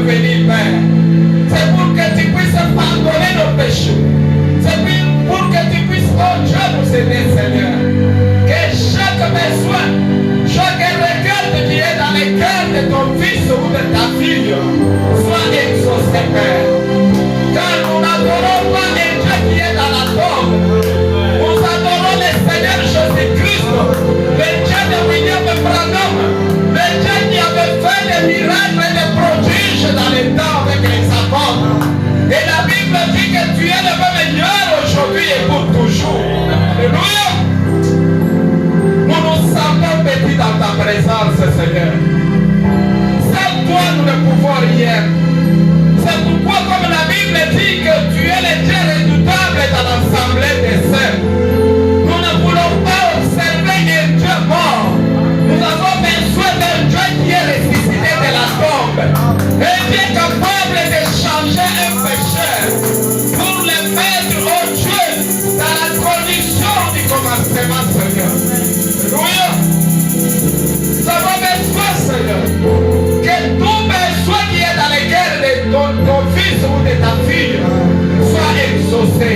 venir, Père. C'est pour que tu puisses pardonner nos péchés. C'est pour que tu puisses, oh Dieu, nous aider, Seigneur. Que chaque besoin, chaque récolte qui est dans les cœurs de ton fils ou de ta fille soit exaucé, Père. Car nous n'adorons pas un Dieu qui est dans la tombe. Nous adorons le Seigneur Jésus-Christ, le Dieu de William Branham, le Dieu qui avait fait des miracles et des prodiges dans les temps avec les apôtres. Et la Bible dit que tu es le même hier, aujourd'hui et pour toujours. Alléluia. Nous nous sentons petits dans ta présence, Seigneur. Sans toi, nous ne pouvons rien. C'est pourquoi, comme la Bible dit que tu es le Dieu redoutable dans l'assemblée des saints, nous ne voulons pas observer un Dieu mort. Nous avons besoin d'un Dieu qui est ressuscité de la tombe. Un Dieu capable de changer un pécheur pour le mettre au Dieu dans la condition du commencement, Seigneur. Alléluia. Nous avons besoin, Seigneur, que tout besoin qui est dans les cœurs de ton fils ou de ta fille soit exaucé.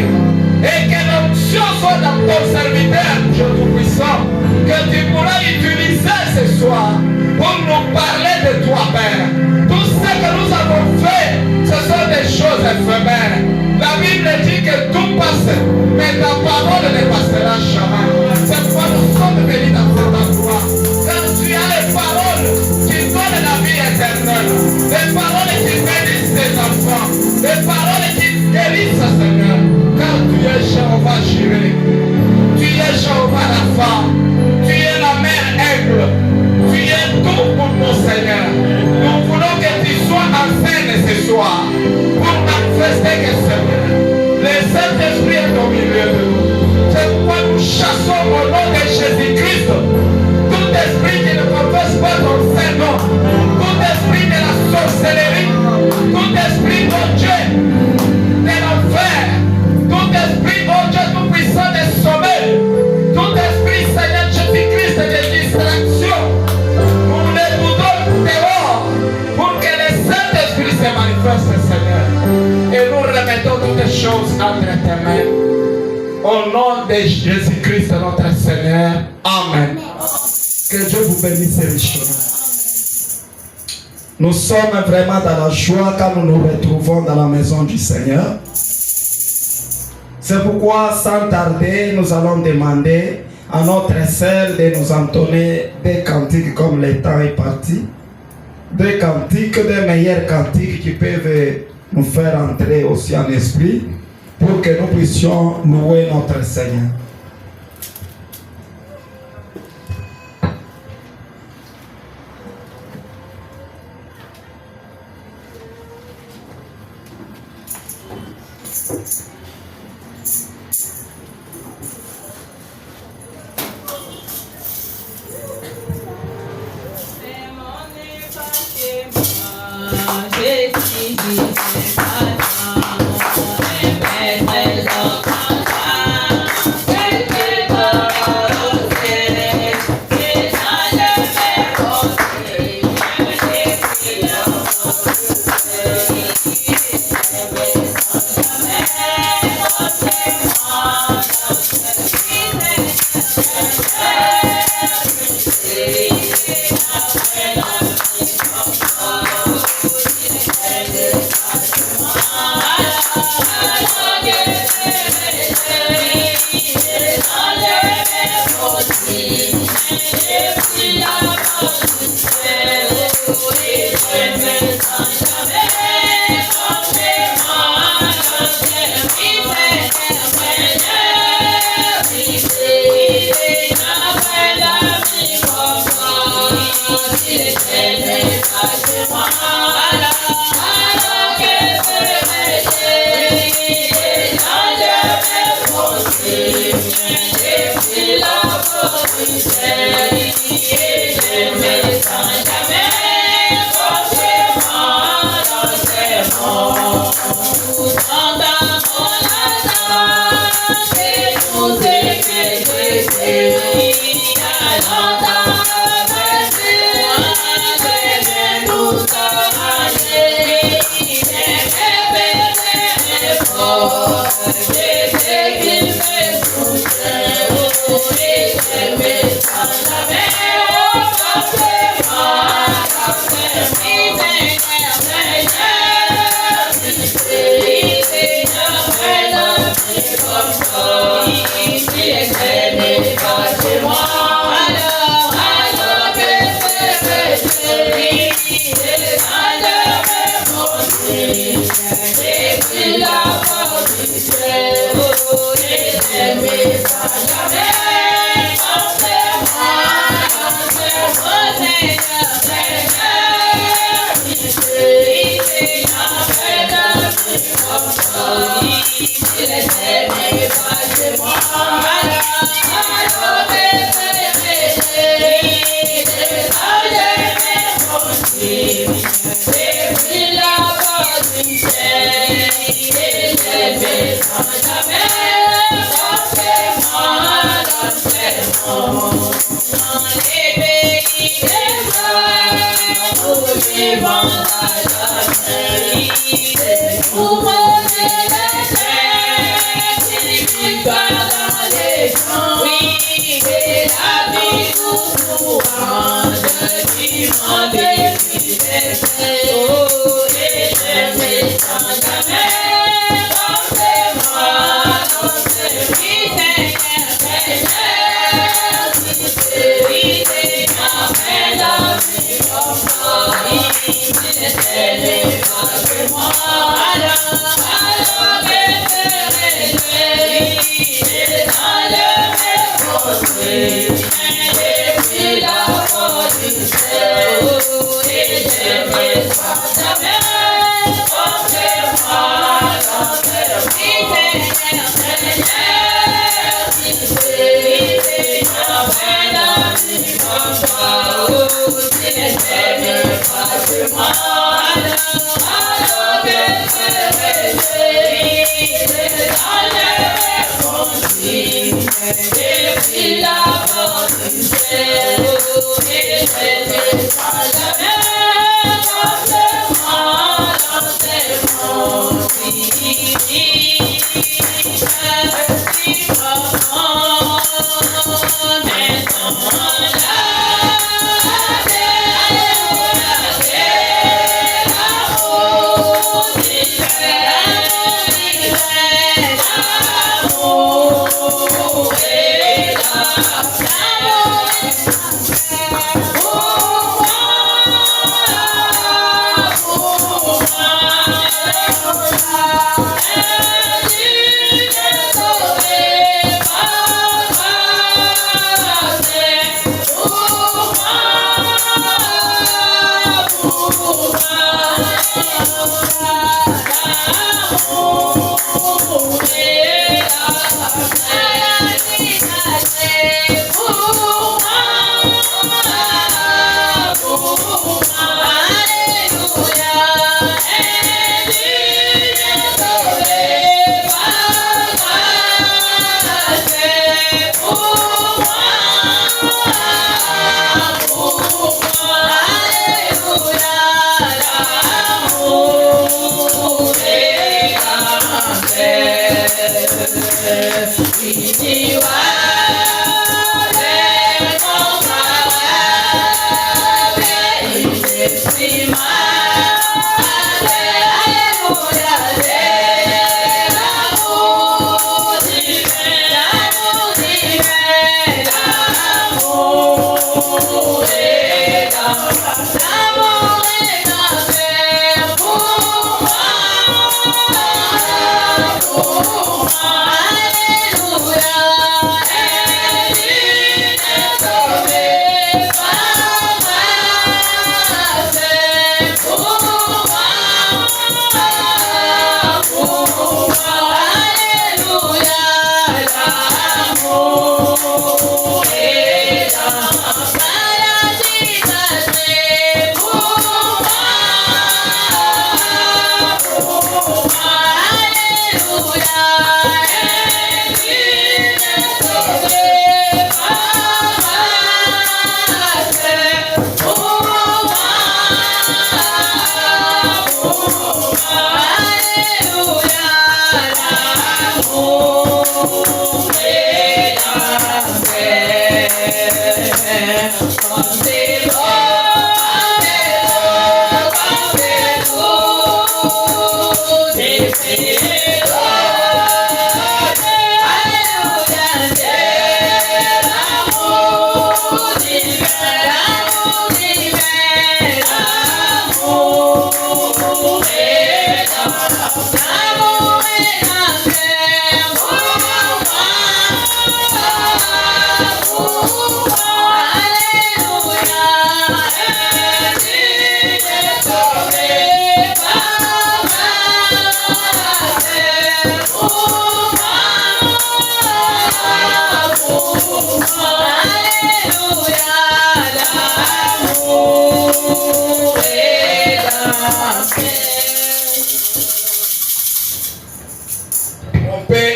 Et que l'onction soit dans ton serviteur, Dieu Tout-Puissant, que tu pourras utiliser ce soir pour nous parler de toi, Père. Tout ce que nous avons fait, ce sont des choses éphémères. La Bible dit que tout passe, mais ta parole ne passera jamais. C'est pourquoi nous sommes venus dans cet endroit. Car tu as les paroles qui donnent la vie éternelle, les paroles qui bénissent tes enfants, les paroles qui guérissent, Seigneur. Car tu es Jéhovah Jireh, tu es Jéhovah Rapha, tu es la mère aigle, tu es tout pour nous, Seigneur. Nous voulons que tu sois en scène ce soir pour manifester que, Seigneur, le Saint-Esprit est au milieu de nous. C'est pourquoi nous chassons au nom de Jésus-Christ tout esprit qui ne confesse pas ton Saint-Nom, tout esprit de la sorcellerie, tout esprit, oh Dieu, de l'enfer, tout esprit, oh Dieu tout-puissant de sommeil, tout esprit, Seigneur Jésus-Christ, de distraction, nous les boutons dehors pour que le Saint-Esprit se manifeste, Seigneur. Et nous remettons toutes les choses entre tes mains. Au nom de Jésus-Christ, notre Seigneur. Amen. Que Dieu vous bénisse richement. Nous sommes vraiment dans la joie quand nous nous retrouvons dans la maison du Seigneur. C'est pourquoi, sans tarder, nous allons demander à notre sœur de nous entonner des cantiques comme le temps est parti. Des cantiques, des meilleurs cantiques qui peuvent nous faire entrer aussi en esprit pour que nous puissions louer notre Seigneur.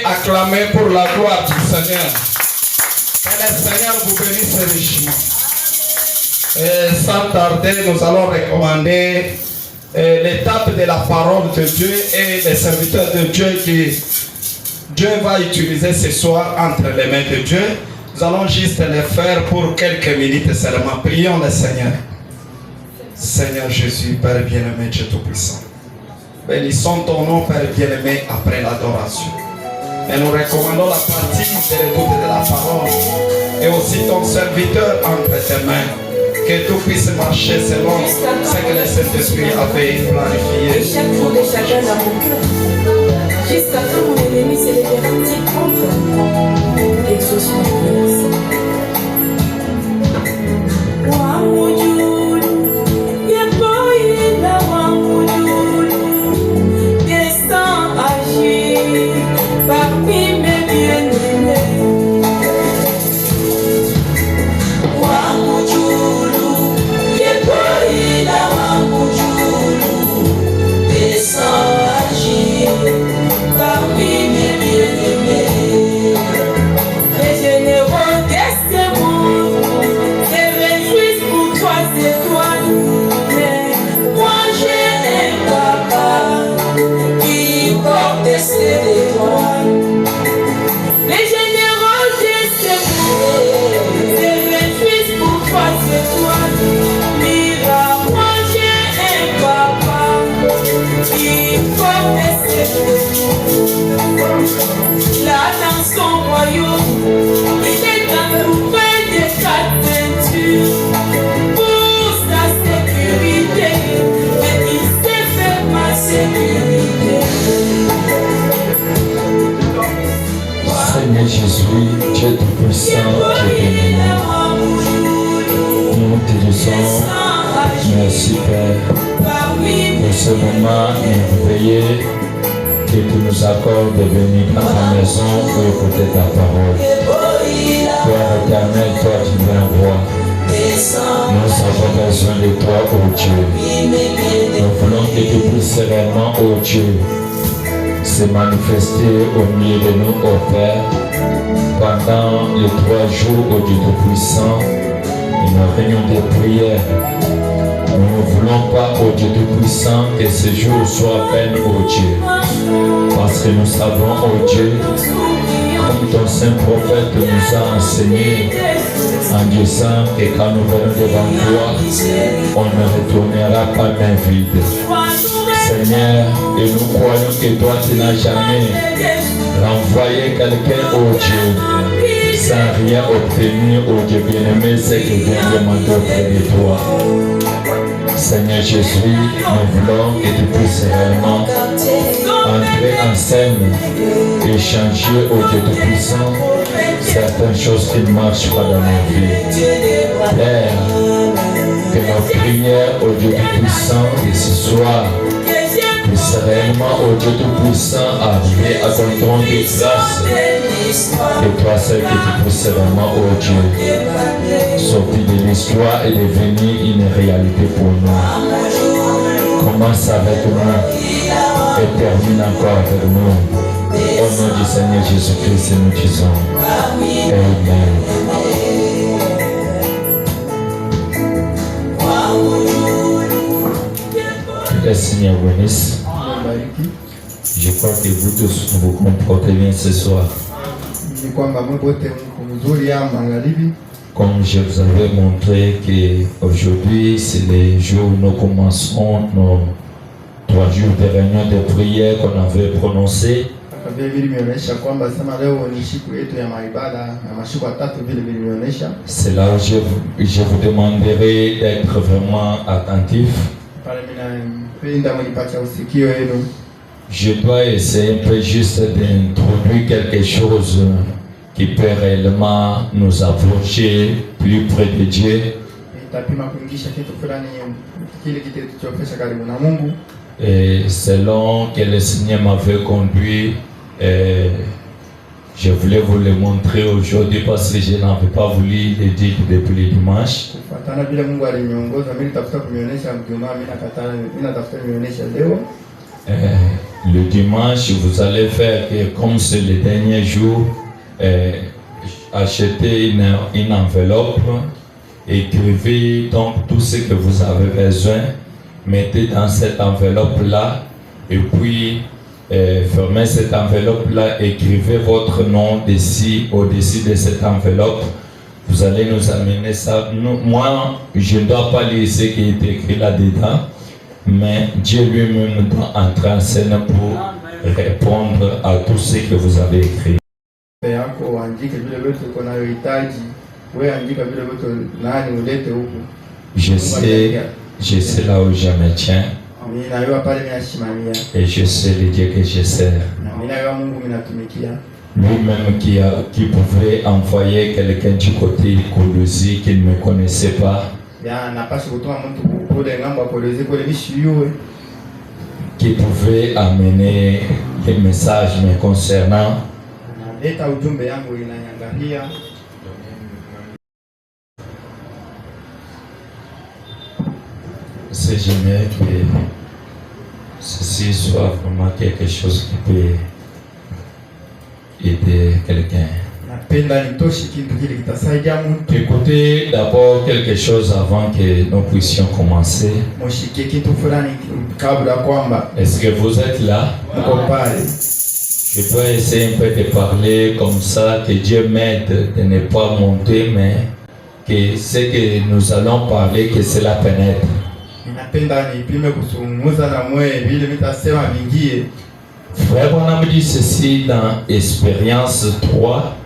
Acclamez pour la gloire du Seigneur. Que le Seigneur vous bénisse richement. Sans tarder, nous allons recommander l'étape de la parole de Dieu et les serviteurs de Dieu qui Dieu va utiliser ce soir entre les mains de Dieu. Nous allons juste le faire pour quelques minutes seulement. Prions le Seigneur. Seigneur Jésus, Père bien-aimé, Dieu Tout-Puissant. Bénissons ton nom, Père bien-aimé, après l'adoration. Et nous recommandons la partie de l'écoute de la parole et aussi ton serviteur entre tes mains. Que tout puisse marcher selon ce que le Saint-Esprit avait planifié. Et chaque jour de chacun dans mon cœur. Jusqu'à quand mon ennemi s'est déverti contre moi. Exauce ma prière. Descends agir parmi mes bien-aimés. La dans son royaume, il est entouré de quatre ceintures pour sa sécurité, mais il sait faire ma sécurité. Seigneur Jésus, Dieu Tout-Puissant, Dieu béni. Nous te disons merci Père pour ce moment merveilleux que tu nous accordes de venir dans ta maison pour écouter ta parole. Père éternel, toi qui viens roi, nous avons besoin de toi, ô Dieu. Nous voulons que tu puisses réellement, ô Dieu, se manifester au milieu de nous, ô Père, pendant les 3 jours, ô Dieu Tout-Puissant, une réunion de prière. Nous ne voulons pas, ô Dieu Tout-Puissant, que ce jour soit peine, ô Dieu. Parce que nous savons, ô Dieu, comme ton saint prophète nous a enseigné, en disant que quand nous venons devant toi, on ne retournera pas main vide. Seigneur, et nous croyons que toi, tu n'as jamais renvoyé quelqu'un, ô Dieu, sans rien obtenir, ô Dieu bien-aimé, c'est que vient demander auprès de toi. Seigneur Jésus, nous voulons que tu puisses réellement entrer en scène et changer au Dieu Tout-Puissant certaines choses qui ne marchent pas dans nos vies. Père, que nos prières au Dieu Tout-Puissant de ce soir puissent réellement au Dieu Tout-Puissant arriver à ton trône de grâce. Et toi seul que tu puisses vraiment, oh Dieu, sortir de l'histoire et devenir une réalité pour nous. Commence avec nous et termine encore avec nous. Au nom du Seigneur Jésus-Christ, nous disons Amen. Que le Seigneur bénisse. Je crois que vous tous vous comportez bien ce soir. Comme je vous avais montré qu'aujourd'hui, c'est le jour où nous commencerons nos 3 jours de réunion de prière qu'on avait prononcé. C'est là où je vous demanderai d'être vraiment attentif. Je dois essayer un peu juste d'introduire quelque chose qui peut réellement nous approcher plus près de Dieu. Et selon que le Seigneur m'avait conduit, je voulais vous le montrer aujourd'hui parce que je n'avais pas voulu le dire depuis le dimanche. Le dimanche, vous allez faire que comme c'est le dernier jour, acheter une enveloppe écrivez donc tout ce que vous avez besoin, mettez dans cette enveloppe-là, et puis fermez cette enveloppe-là, écrivez votre nom au-dessus de cette enveloppe. Vous allez nous amener ça. Moi, je ne dois pas lire ce qui est écrit là-dedans, mais Dieu lui-même doit entrer en scène pour répondre à tout ce que vous avez écrit. Je sais là où je me tiens. Et je sais le Dieu que je sers. Lui-même qui pouvait envoyer quelqu'un du côté Colosie qui ne me connaissait pas, qui pouvait amener des messages me concernant. C'est j'aimerais que ceci soit vraiment quelque chose qui peut aider quelqu'un. Écoutez d'abord quelque chose avant que nous puissions commencer. Est-ce que vous êtes là? Je peux essayer un peu de parler comme ça, que Dieu m'aide de ne pas monter, mais que ce que nous allons parler, que cela pénètre. Frère Branham dit ceci dans Expérience 3.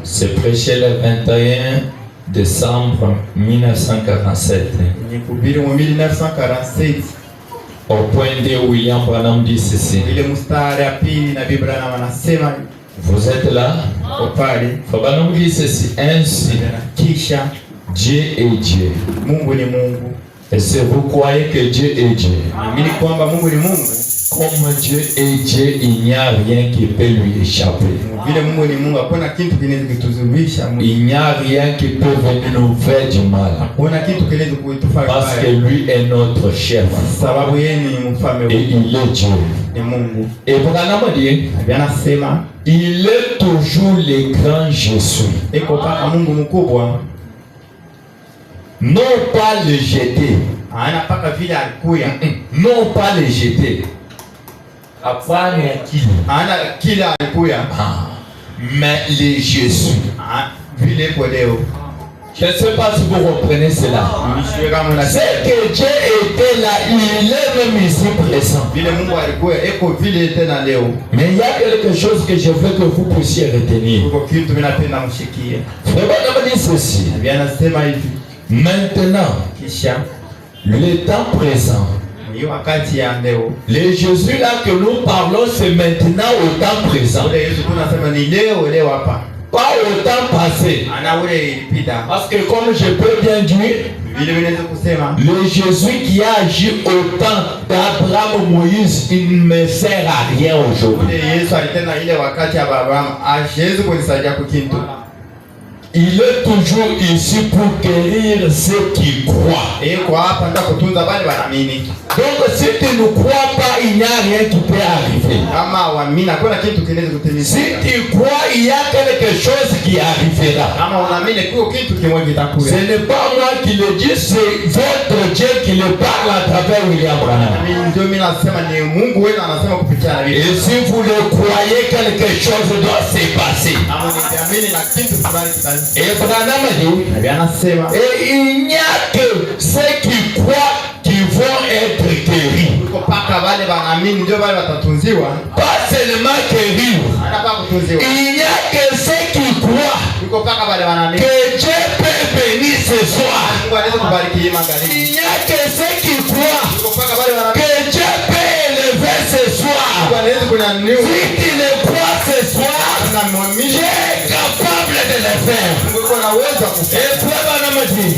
C'est prêché le 21 décembre 1947. Au point de William Branham dit ceci. Vous êtes là? Frère Branham dit ceci. Ainsi, Dieu est Dieu. Et si vous croyez que Dieu est Dieu, comme Dieu est Dieu, il n'y a rien qui peut lui échapper. Il n'y a rien qui peut venir nous faire du mal. Parce que lui est notre chef. Et il est Dieu. Et Branham dit, il est toujours le grand Jésus. Non pas le jeter. Non pas le jeter. Mais le Jésus. Je ne sais pas si vous reprenez cela. C'est que Dieu était là, il est même ici présent. Mais il y a quelque chose que je veux que vous puissiez retenir. Frère Branham dit ceci. Maintenant, le temps présent, le Jésus là que nous parlons, c'est maintenant au temps présent. Pas au temps passé. Parce que comme je peux bien dire, le Jésus qui a agi au temps d'Abraham, Moïse, il ne me sert à rien aujourd'hui. Il est toujours ici pour guérir ceux qui croient. Donc si tu ne crois pas, il n'y a rien qui peut arriver. Si tu crois, il y a quelque chose qui arrivera. Ce n'est pas moi qui le dis, c'est votre Dieu qui le parle à travers William Branham. Et si vous le croyez, quelque chose doit se passer. Et Branham dit, et il n'y a que ceux qui croient qui vont être guéris. Pas seulement guéris. Il n'y a que ceux qui croient que Dieu peut bénir ce soir. Il n'y a que ceux qui croient que Dieu peut élever ce soir. Si tu le crois ce soir, Dieu est capable de le faire. Et Branham dit,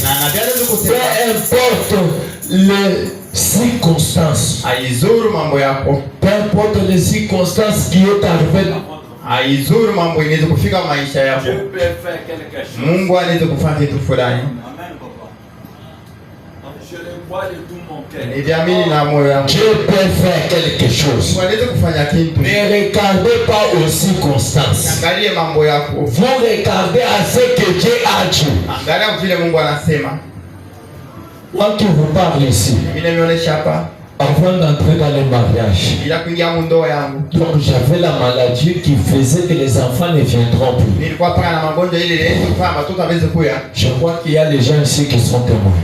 peu importe les circonstances, peu importe les circonstances qui est arrivé, Dieu peut faire quelque chose. Je le vois crois de tout mon cœur. Dieu peut faire quelque chose. Ne regardez pas aux circonstances. Vous regardez à ce que Dieu a dit. Moi qui vous parle ici, avant d'entrer dans le mariage, donc j'avais la maladie qui faisait que les enfants ne viendront plus. Je crois qu'il y a les gens ici qui sont témoins.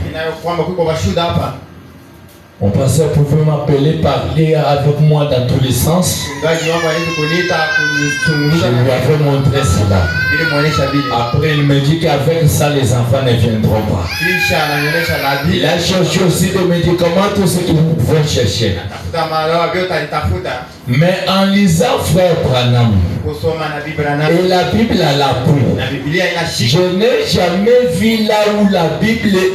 Mon pasteur pouvait m'appeler, parler avec moi dans tous les sens. Je lui avais montré cela. Après, il me dit qu'avec ça, les enfants ne viendront pas. Il a cherché aussi des médicaments, tout ce qu'ils pouvaient chercher. Mais en lisant Frère Branham, et la Bible a l'appui, je n'ai jamais vu là où la Bible est.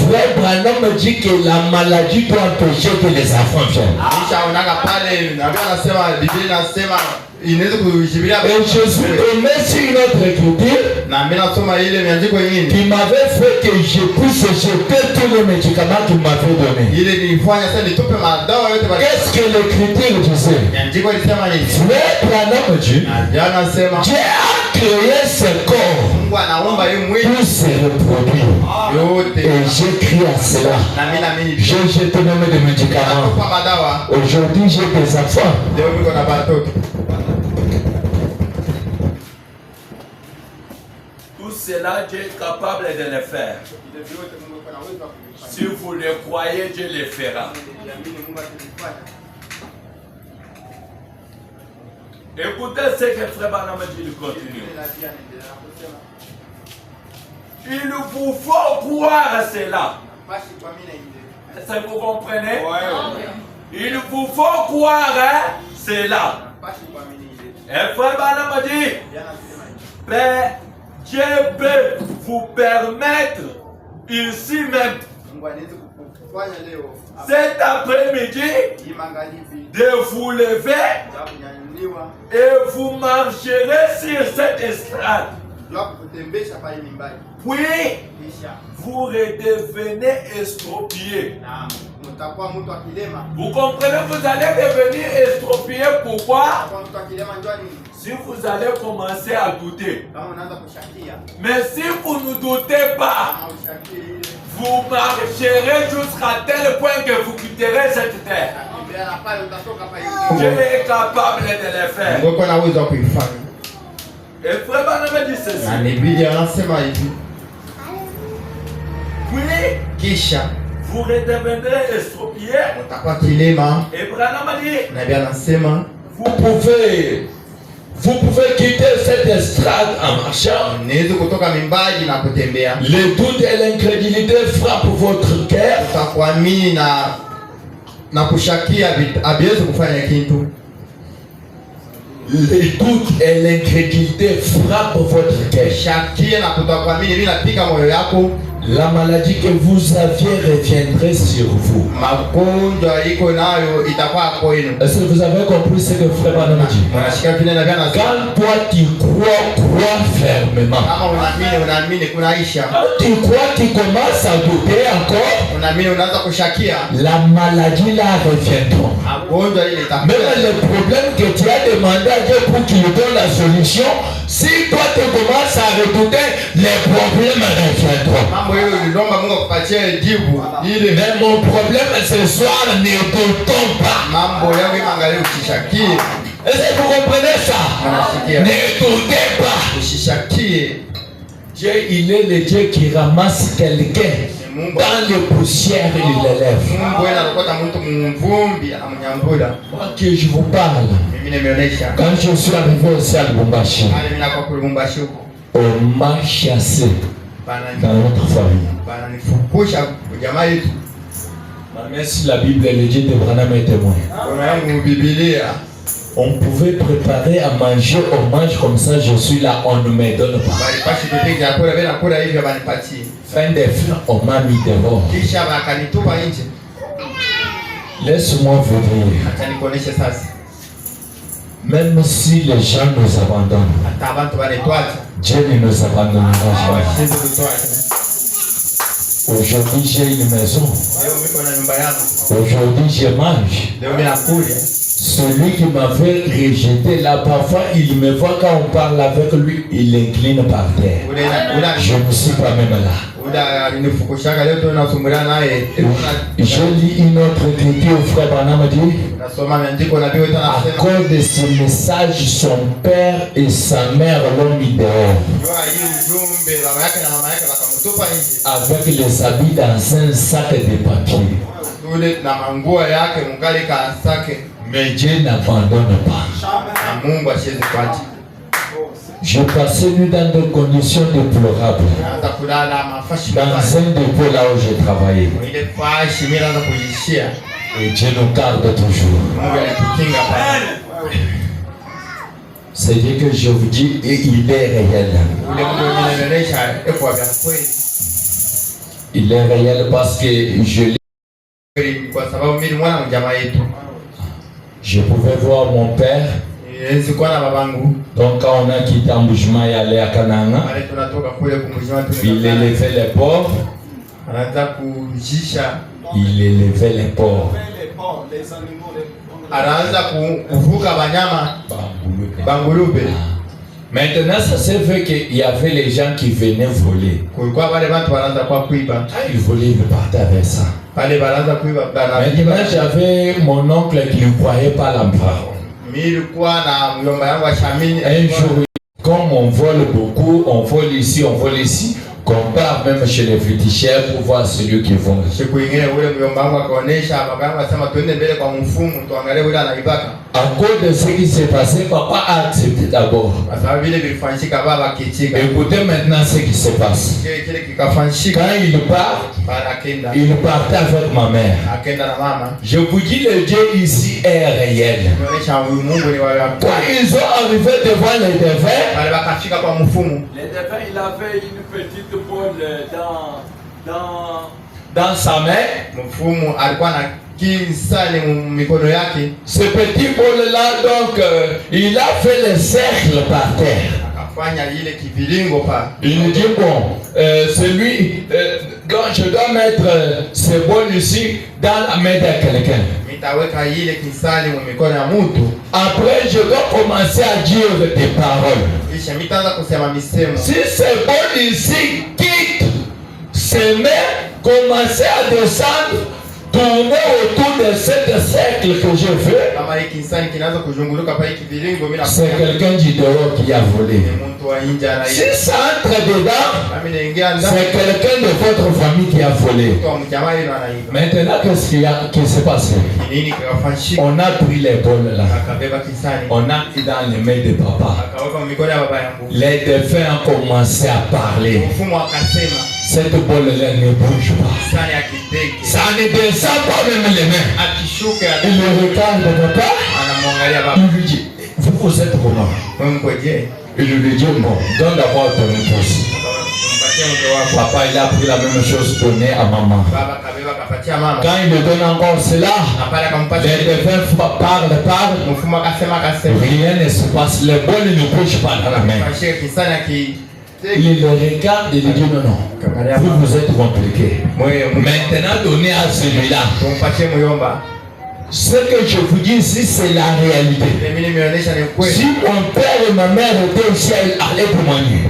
Frère Branham me dit que la maladie doit empêcher que les enfants viennent. Et je suis tombé sur une autre écriture qui m'avait fait que je puisse jeter tous les médicaments qu'il m'avait donnés. Qu'est-ce que l'écriture disait? Frère Branham dit, Dieu a créé ce corps pour se reproduire. Et j'écris à cela. J'ai jeté même des médicaments. Aujourd'hui j'ai des enfants. Tout cela, Dieu est capable de le faire. Si vous le croyez, Dieu le fera. Écoutez ce que Frère Branham dit, il continue. Il vous faut croire à cela. Est-ce que vous comprenez? Il vous faut croire à cela. Et Frère Branham dit, Père, Dieu peut vous permettre ici même, cet après-midi, de vous lever et vous marcherez sur cette estrade. Puis, vous redevenez estropié. Vous comprenez, vous allez devenir estropié. Pourquoi? Si vous allez commencer à douter. Mais si vous ne doutez pas, vous marcherez jusqu'à tel point que vous quitterez cette terre. Dieu est capable de le faire. Et Frère Branham dit ceci. Puis, vous redeviendrez estropié. Et Branham dit, vous pouvez quitter cette estrade en marchant. Le doute et l'incrédulité frappent votre cœur. Les doutes et l'incrédulité frappent votre cœur. La maladie que vous aviez reviendrait sur vous. Est-ce que vous avez compris ce que Frère Branham dit? Quand toi tu crois fermement. Quand tu crois, tu commences à douter encore. La maladie là reviendra. Même le problème que tu as demandé à Dieu pour qu'il donne la solution, si toi tu commences à redouter, les problèmes reviendront. Mais mon problème ce soir, ne doutons pas. Est-ce que vous comprenez ça? Ne doutez pas. Dieu, il est le Dieu qui ramasse quelqu'un dans les poussières, il l'élève. Moi que je vous parle, quand je suis arrivé aussi à Lubumbashi, on m'a chassé dans notre famille. Même si la Bible le dit de Branham est témoin. On pouvait préparer à manger, on mange comme ça, je suis là, on ne me donne pas. Fin de fin, on m'a mis dehors. Laisse-moi vous dire, même si les gens nous abandonnent, Dieu ne nous abandonnera jamais. Aujourd'hui, j'ai une maison. Aujourd'hui, je mange. Celui qui m'avait rejeté là, parfois il me voit quand on parle avec lui, il incline par terre. Je ne suis pas même là. Je lis une autre écriture, frère Branham dit, à cause de ce message, son père et sa mère l'ont mis dehors. Avec les habits dans un sac de papier. Mais Dieu n'abandonne pas. Je passais nu dans des conditions déplorables. Dans un dépôt là où je travaillais. Et Dieu nous garde toujours. C'est Dieu que je vous dis, et il est réel. Il est réel parce que je pouvais voir mon père. Donc quand on a quitté Mbushima et allé à Kananga, il élevait les pauvres. Il élevait les pauvres. Maintenant, ça s'est fait qu'il y avait les gens qui venaient voler. Quand ils volaient, ils partaient avec ça. Maintenant, j'avais mon oncle qui ne croyait pas la parole. Un jour, comme on vole beaucoup, on vole ici, qu'on part même chez les féticheurs pour voir celui qui vole. À cause de ce qui s'est passé, papa a accepté d'abord. Écoutez maintenant ce qui se passe. Quand il part, il partait avec ma mère. Je vous dis, le Dieu ici est réel. Quand ils ont arrivé devant les défunts, il avait une petite boule dans sa main. Ce petit bol là, donc, il a fait le cercle par terre. Il dit bon, celui, quand je dois mettre ce bol ici dans la main de quelqu'un. Après, je dois commencer à dire des paroles. Si ce bol ici quitte ses mains, commencer à descendre, tourner autour de cette cercle que je fais, c'est quelqu'un du dehors qui a volé. Si ça entre dedans, c'est quelqu'un de votre famille qui a volé. Maintenant, qu'est-ce qui s'est passé? On a pris les bols là. On a mis dans les mains de papa. Les défunts ont commencé à parler. Cette bolle-là ne bouge pas. Ça ne descend pas même les mains. Il le regarde papa. Il lui dit, vous êtes comment? Il lui dit, bon, donne d'abord ton épouse. Papa, il a pris la même chose donnée à maman. Quand il lui donne encore cela, les défunts parlent. Rien ne se passe. Les bols ne bougent pas dans la main. Il le regarde et il dit non, vous êtes compliqué. Maintenant, donnez à celui-là. Ce que je vous dis ici, c'est la réalité. Si mon père et ma mère étaient ici, ils allaient témoigner.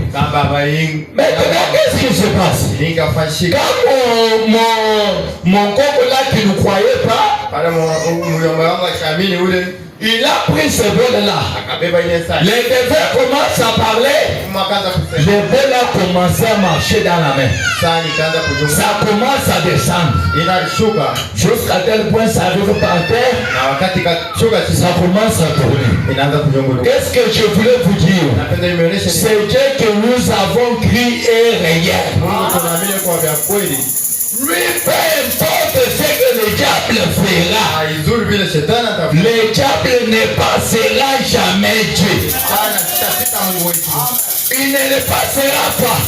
Maintenant, qu'est-ce qui se passe? Quand mon coco là qui ne croyait pas, il a pris ce bol-là. Les défunts commencent à parler. Le bol a commencé à marcher dans la main. Ça commence à descendre. Jusqu'à tel point ça arrive par terre. Ça commence à tourner. Qu'est-ce que je voulais vous dire? C'est Dieu que nous avons crié réel. Lui, peu importe ce que le diable fera, le diable ne passera jamais Dieu. Il ne le passera pas.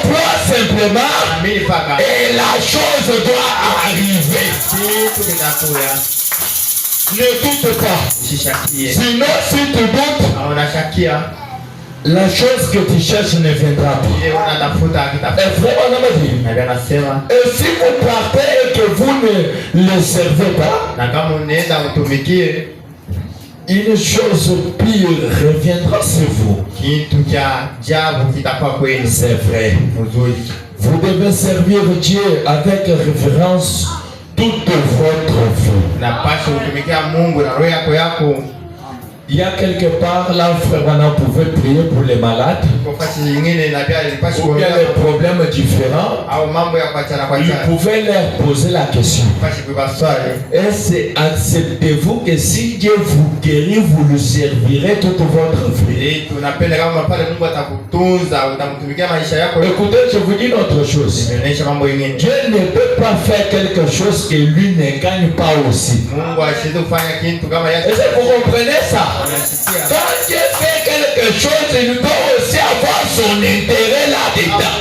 Toi simplement, et la chose doit arriver. Ne doute pas. Sinon, si tu doutes, la chose que tu cherches ne viendra pas. Et frère, on a dit, et si vous partez et que vous ne les servez pas, une chose pire reviendra sur vous. C'est vrai. Vous devez servir Dieu avec révérence toute votre vie. Il y a quelque part là, frère, on pouvait prier pour les malades. Ou bien les problèmes différents. Il pouvait leur poser la question. Et acceptez-vous que si Dieu vous guérit, vous le servirez toute votre vie? Écoutez, je vous dis une autre chose. Dieu ne peut pas faire quelque chose que lui ne gagne pas aussi. Est-ce que vous comprenez ça? Quand Dieu fait quelque chose, il doit aussi avoir son intérêt là-dedans.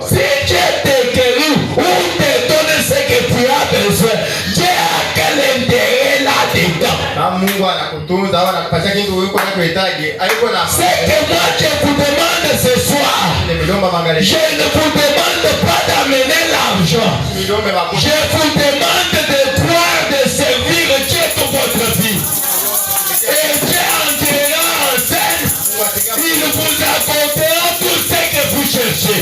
Si Dieu te guérit ou te donne ce que tu as besoin, Dieu a quel intérêt là-dedans? C'est que moi je vous demande ce soir, je ne vous demande pas d'amener l'argent. Je vous demande de croire, de servir Dieu toute votre vie. Et Dieu entrera en scène, il vous apportera tout ce que vous cherchez.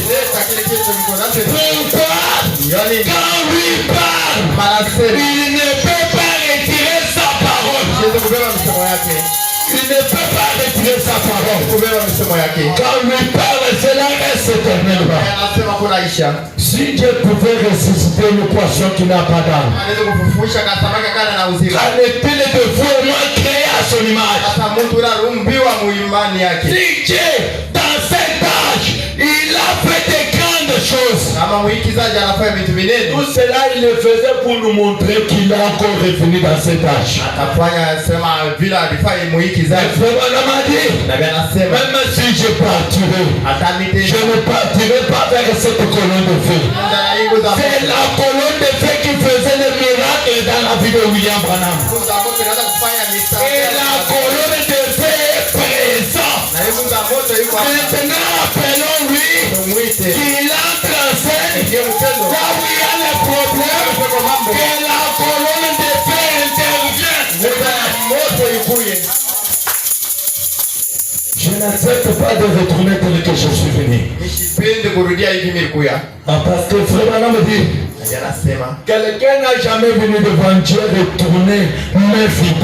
Pourquoi? Quand lui parle, il ne peut pas retirer sa parole. Il ne peut pas retirer sa parole. Quand lui parle, cela reste éternellement. Si Dieu pouvait ressusciter une poisson qui n'a pas d'âme, qu'en est-il de vous et moi créé à son image? Si Dieu, dans cet âge, il a fait des grandes choses, tout cela il le faisait pour nous montrer qu'il est encore revenu dans cet âge. Même si je partirai, je ne partirai pas vers cette colonne de feu. C'est la colonne de feu qui faisait le miracle dans la vie de William Branham. Et la colonne de feu est présente. Maintenant, appelons-lui qu'il entre en scène. Là où il y a les problèmes, que la colonne de feu intervienne. Je n'accepte pas de retourner tel que je suis venu. Parce que frère me dit, quelqu'un n'a jamais venu devant Dieu retourner mes vies.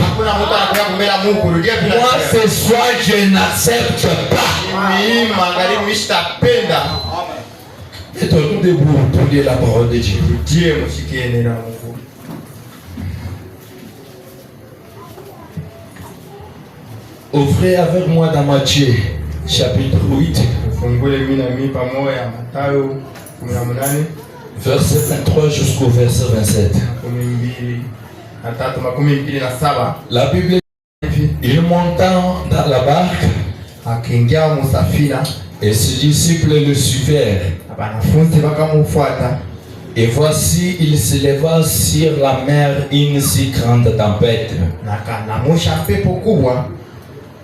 Moi ce soir je n'accepte pas. Mettons-nous debout pour lire la parole de Dieu. Ouvrez avec moi dans Matthieu chapitre 8. Verset 23 jusqu'au verset 27. La Bible dit, il montant dans la barque et ses disciples le suivirent. Et voici, il se leva sur la mer une si grande tempête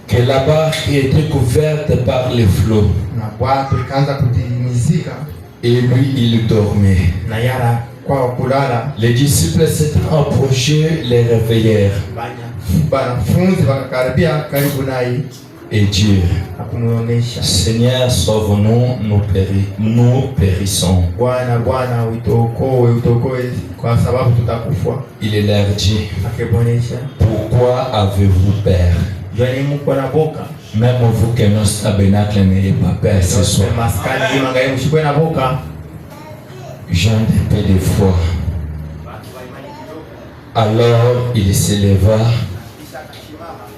que la barque était couverte par les flots. Et lui, il dormait. Les disciples s'étant approchés, les réveillèrent. Et Dieu, Seigneur, sauve-nous, nous périssons. Il leur dit, pourquoi avez-vous peur? Même vous que notre tabernacle n'ayez pas peur ce soir. Jean de peu de foi. Alors il se leva,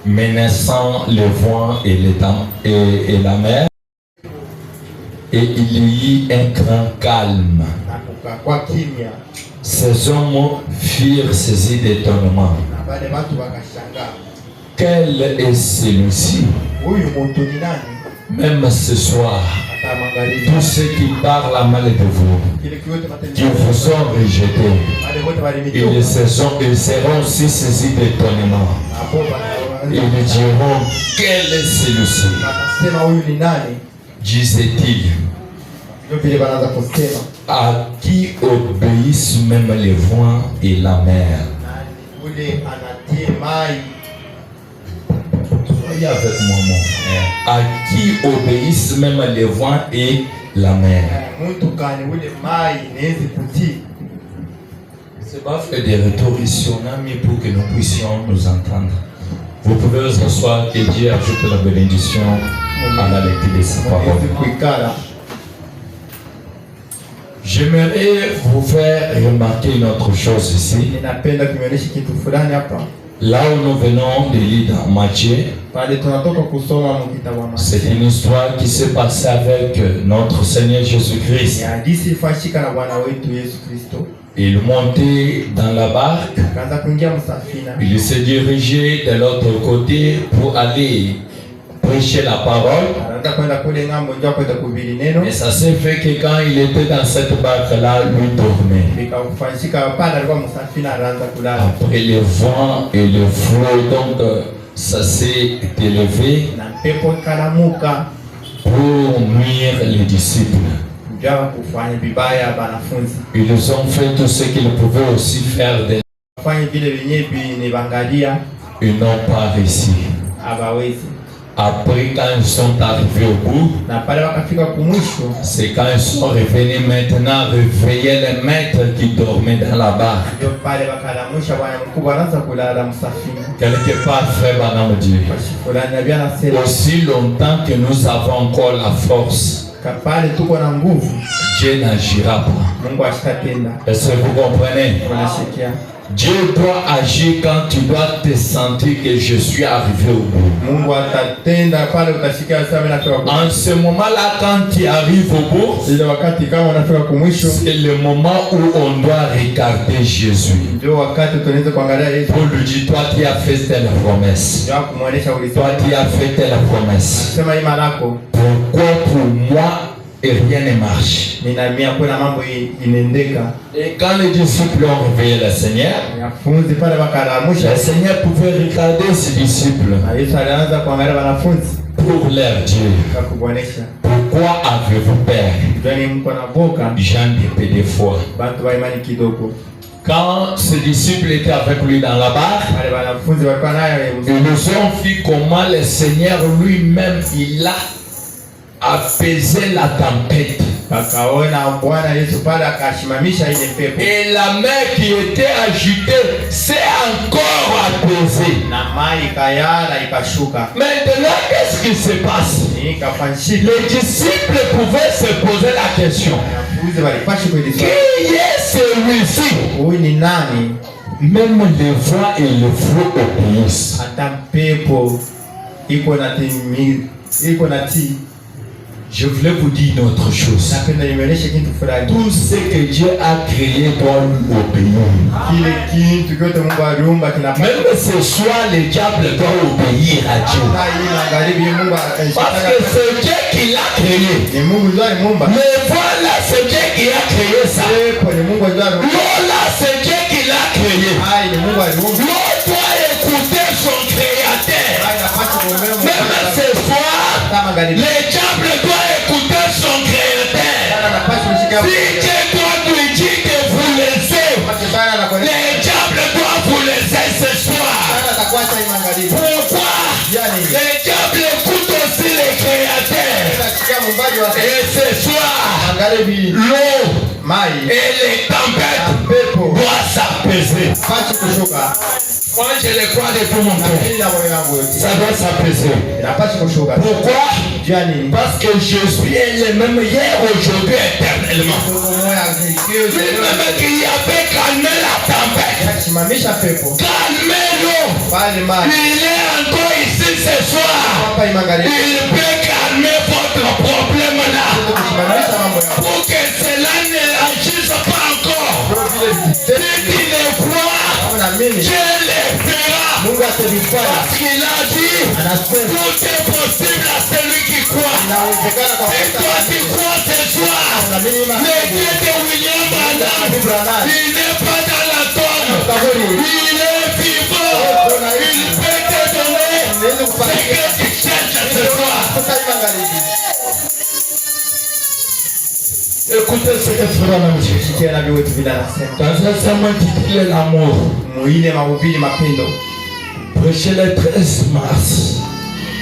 menaçant le vent et la mer, et il y eut un grand calme. Ces hommes furent saisis d'étonnement. Quel est celui-ci? Même ce soir, tous ceux qui parlent mal de vous, qui vous ont rejeté, ils seront aussi saisis d'étonnement. Ils diront, quel est celui-ci? disait-il, à qui obéissent même les vents et la mer. Soyez avec moi, mon frère. À qui obéissent même les vents et la mer. C'est pas fait des retours ici, on a mis pour que nous puissions nous entendre. Vous pouvez vous asseoir et Dieu ajoute la bénédiction à la lecture de sa parole. J'aimerais vous faire remarquer une autre chose ici. Là où nous venons de lire dans Matthieu, c'est une histoire qui s'est passée avec notre Seigneur Jésus-Christ. Il montait dans la barque, il s'est dirigé de l'autre côté pour aller prêcher la parole. Et ça s'est fait que quand il était dans cette barque-là, lui dormait. Après le vent et le flot, donc ça s'est élevé pour nuire les disciples. Ils ont fait tout ce qu'ils pouvaient aussi faire. Ils n'ont pas réussi. Après, quand ils sont arrivés au bout, c'est quand ils sont revenus maintenant réveiller les maîtres qui dormaient dans la barque. Quelque part, frère Banam Dieu, aussi longtemps que nous avons encore la force, Dieu n'agira pas. Est-ce que vous comprenez? Dieu doit agir quand tu dois te sentir que je suis arrivé au bout. En ce moment-là, quand tu arrives au bout, c'est le moment où on doit regarder Jésus. Pour lui dire, toi tu as fait telle promesse. Toi tu as fait telle promesse. Pourquoi pour moi et rien ne marche? Et quand les disciples ont réveillé le Seigneur, le Seigneur pouvait regarder ses disciples pour leur dire, pourquoi avez-vous peur, gens de peu de foi? Quand ses disciples étaient avec lui dans la barque, ils nous ont vu comment le Seigneur lui-même, il a apaisé la tempête. Et la mer qui était agitée s'est encore apaisée. Maintenant, qu'est-ce qui se passe? Les disciples pouvaient se poser la question, qui est celui-ci? Même le vent et le flot obéissent. Je voulais vous dire une autre chose. Tout ce que Dieu a créé doit lui obéir. Même ce soir, le diable doit obéir à Dieu. Parce que c'est Dieu qui l'a créé. Mais voilà, c'est Dieu qui a créé ça. Voilà, c'est Dieu qui l'a créé. L'on doit écouter son créateur. Même ce soir, le diable doit écouter son créateur. Si Dieu doit lui dire que vous laissez, le diable doit vous laisser ce soir. Pourquoi? Le diable écoute aussi le créateur. Et ce soir, l'eau et les tempêtes doivent s'apaiser. Moi je le crois de tout mon cœur. Ça doit s'apaiser. Pourquoi? Parce que je suis le même hier, aujourd'hui, éternellement. Lui-même qui avait calmé la tempête, calmé l'eau, il est encore ici ce soir. Il peut calmer votre problème là, pour que cela n'agisse pas encore. Si tu le crois, Dieu le fera. Parce qu'il a dit, tout est possible à celui qui croit. Et toi tu crois ce soir, le Dieu de William Branham, il n'est pas dans la tombe, il est vivant, il peut te donner ce que tu cherches ce soir. Écoutez ce que frère m'a dit. Sikia na vile vitu vinasema. Dans un sermon intitulé L'amour. Muile mahubiri mapendo. Prêché le 13 mars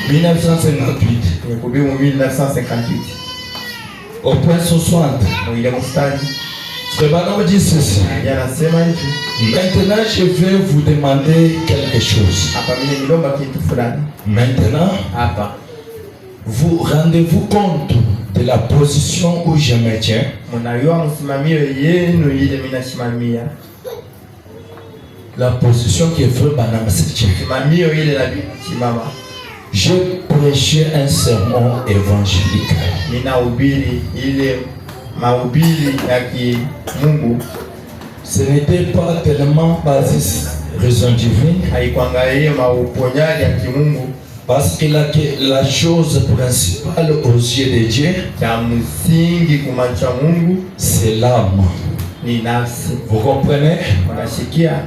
1958. Nimehubiri mu 1958. Au point 60. Muile mstari. Frère m'a dit ceci. Yanasema hivi. Maintenant, je vais vous demander quelque chose. Hapa mimi nilomba kitu fulani. Maintenant, Hapa. Vous rendez-vous compte de la position où je me tiens? Mnajua msimamio yenu ile mimi nasimamia. La position qui est frère Branham se tient. Msimamio ile na simama. Je prêchais un sermon évangélique. Ninahubiri ile mahubiri ya kimungu. Ce n'était pas tellement basé sur raison divine. Haikuangalia mauponyaji ya kimungu. Parce que la chose principale aux yeux de Dieu, c'est l'âme. Vous comprenez?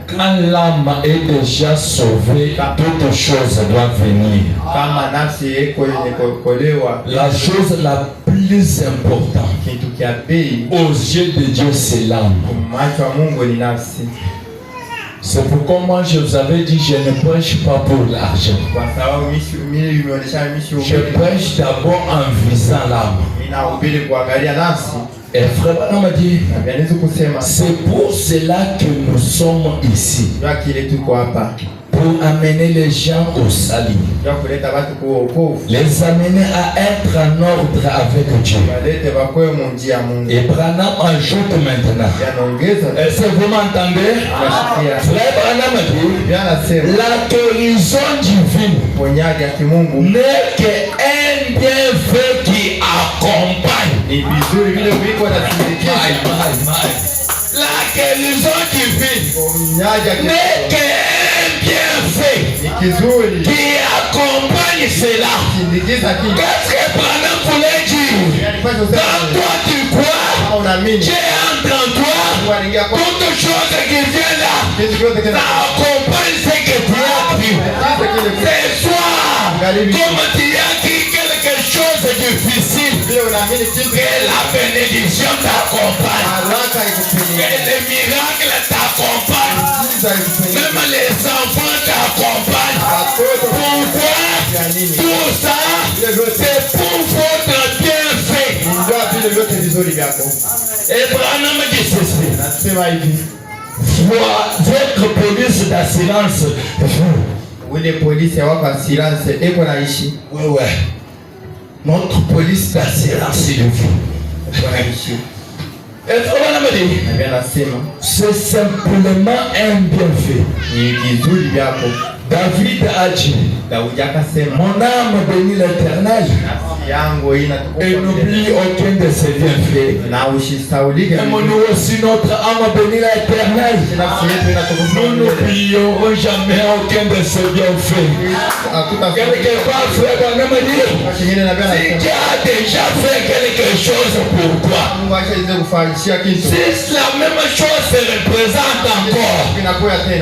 Quand l'âme est déjà sauvée, toute chose doit venir. La chose la plus importante aux yeux de Dieu, c'est l'âme. C'est pourquoi moi je vous avais dit je ne prêche pas pour l'argent. Je prêche d'abord en visant l'âme. Et frère Branham m'a dit, c'est pour cela que nous sommes ici. Pour amener les gens au salut. Les amener à être en ordre avec Dieu. Et Branham ajoute maintenant. Est-ce que vous m'entendez? Frère Branham dit, la guérison divine n'est qu'un bienfait qui accompagne. La guérison divine n'est qu'un bienfait qui accompagne cela. Qu'est-ce que Branham voulait dire? Quand toi tu crois, Dieu entre en toi, toute chose qui vient là, ça accompagne ce que tu as cru. C'est toi, comme tu as cru quelque chose de difficile, que la bénédiction t'accompagne, que les miracles t'accompagnent, même les enfants t'accompagnent. Pourquoi? Tout ça, c'est pour votre bienfait. Et Branham dit ceci. Votre police d'assurance. Ule polisi wako assurance eko naishi. Ouais. Notre police d'assurance est de vous. Et Branham dit, c'est simplement un bienfait. David a dit, mon âme bénit l'Éternel et n'oublie aucun de ses bienfaits. Et nous aussi, notre âme bénit l'Éternel. Nous n'oublions jamais aucun de ses bienfaits. Quelque part, frère Branham dit, si Dieu a déjà fait quelque chose pour toi, si la même chose se représente encore,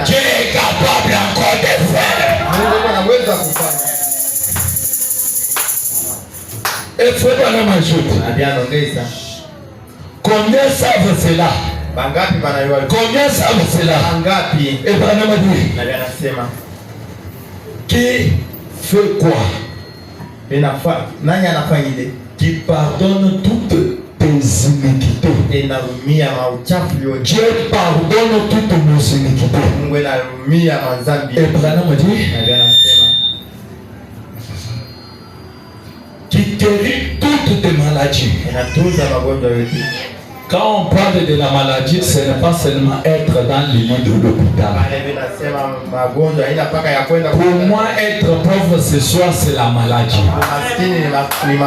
Dieu est capable encore de faire. Et frère Branham ajoute, combien savent cela? Combien savent cela? Et Branham dit, qui fait quoi? Qui pardonne toutes tes iniquités. Dieu pardonne toutes nos iniquités. Et Branham dit, qui guérit toutes tes maladies. Quand on parle de la maladie, ce n'est pas seulement être dans le lit de l'hôpital. Pour moi, être pauvre ce soir, c'est la maladie. Mais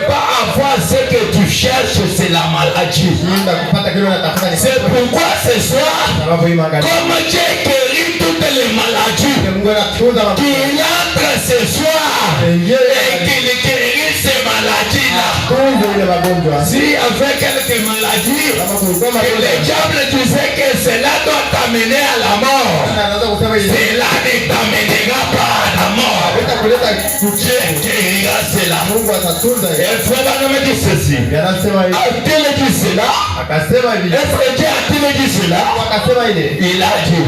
pas avoir ce que tu cherches, c'est la maladie. C'est pourquoi ce soir, comme Dieu guérit toutes les maladies, qu'il entre ce soir et qu'il guérit ces maladies là. S'il y avait quelques maladies, que le diable disait que cela doit t'amener à la mort, cela ne t'amènera pas à la mort. Dieu guérira cela. Et frère, on me dit ceci. A-t-il dit cela? Est-ce que Dieu a-t-il dit cela? Il a dit.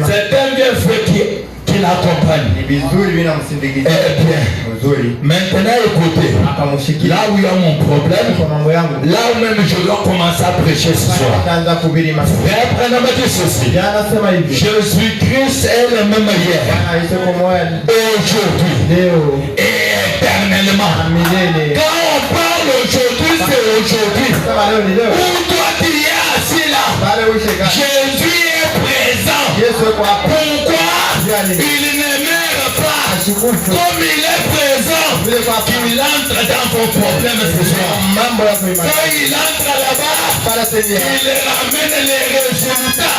C'est un vieux frère qui l'accompagne. Maintenant écoutez, là où il y a mon problème, là où même je dois commencer à prêcher ce soir. Frère, prenez-moi dit ceci. Jésus-Christ est le même hier, aujourd'hui et éternellement. Quand on parle aujourd'hui, c'est aujourd'hui. Où toi tu es assis là, Jésus est présent. Pourquoi? Il ne meurt pas. Comme il est présent, il entre dans vos problèmes ce soir. Quand il entre là-bas, il ramène les résultats.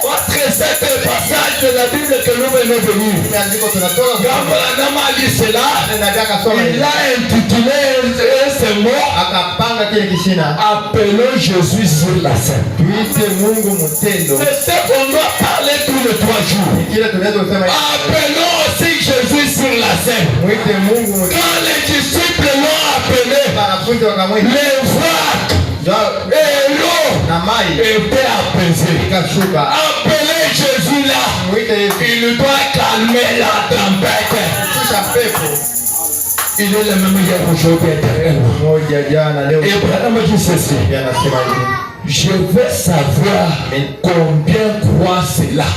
Votre cet passage de la Bible que nous venons de lire, quand Branham a dit cela, il a intitulé ce mot appelons Jésus sur la scène. C'est ce qu'on doit parler tous les 3 jours. Appelons aussi Jésus sur la scène. Quand les disciples l'ont appelé, les voix et l'eau étaient apaisées. Appelez Jésus là, il doit calmer la tempête. Il est le même hier aujourd'hui éternellement. Et Branham dit ceci. Je veux savoir combien croient cela.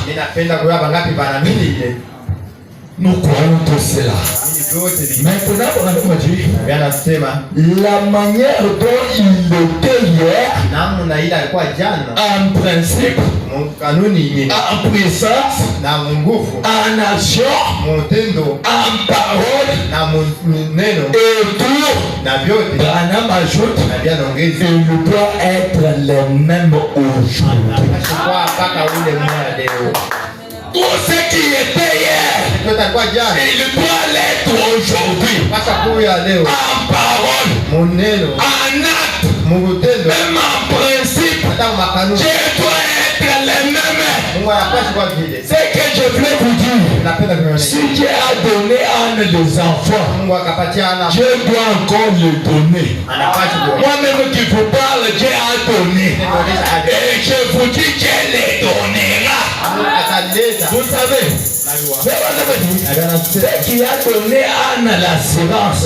Nous croyons tout cela. Maintenant, Branham dit la manière dont il était hier, en principe, en puissance, en action, en parole, et tout, Branham ajoute, il doit être le même aujourd'hui. Tout ce qui était hier, il doit l'être aujourd'hui. En parole, en acte, même en principe, Dieu doit être le même. C'est que je voulais vous dire, si Dieu a donné à des enfants, Dieu doit encore le donner. Moi-même qui vous parle, Dieu a donné. Et je vous dis, Dieu les donnera. Vous savez, c'est qui a donné à Anna l'assurance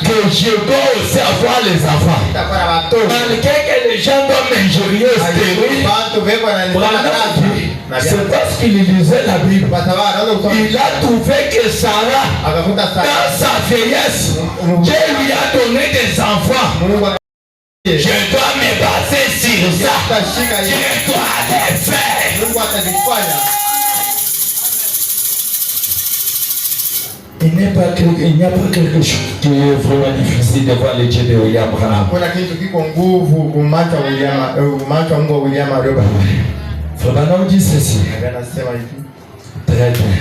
que je dois aussi avoir les enfants. Malgré que les gens doivent m'injurier stérile, c'est parce qu'il lisait la Bible. Il a trouvé que Sarah, dans sa vieillesse, Dieu lui a donné des enfants. Je dois me baser sur ça. Je dois les faire. Il n'y a pas quelque chose qui est vraiment difficile devant les dieux de William Branham. Frère Branham dit ceci. Très bien.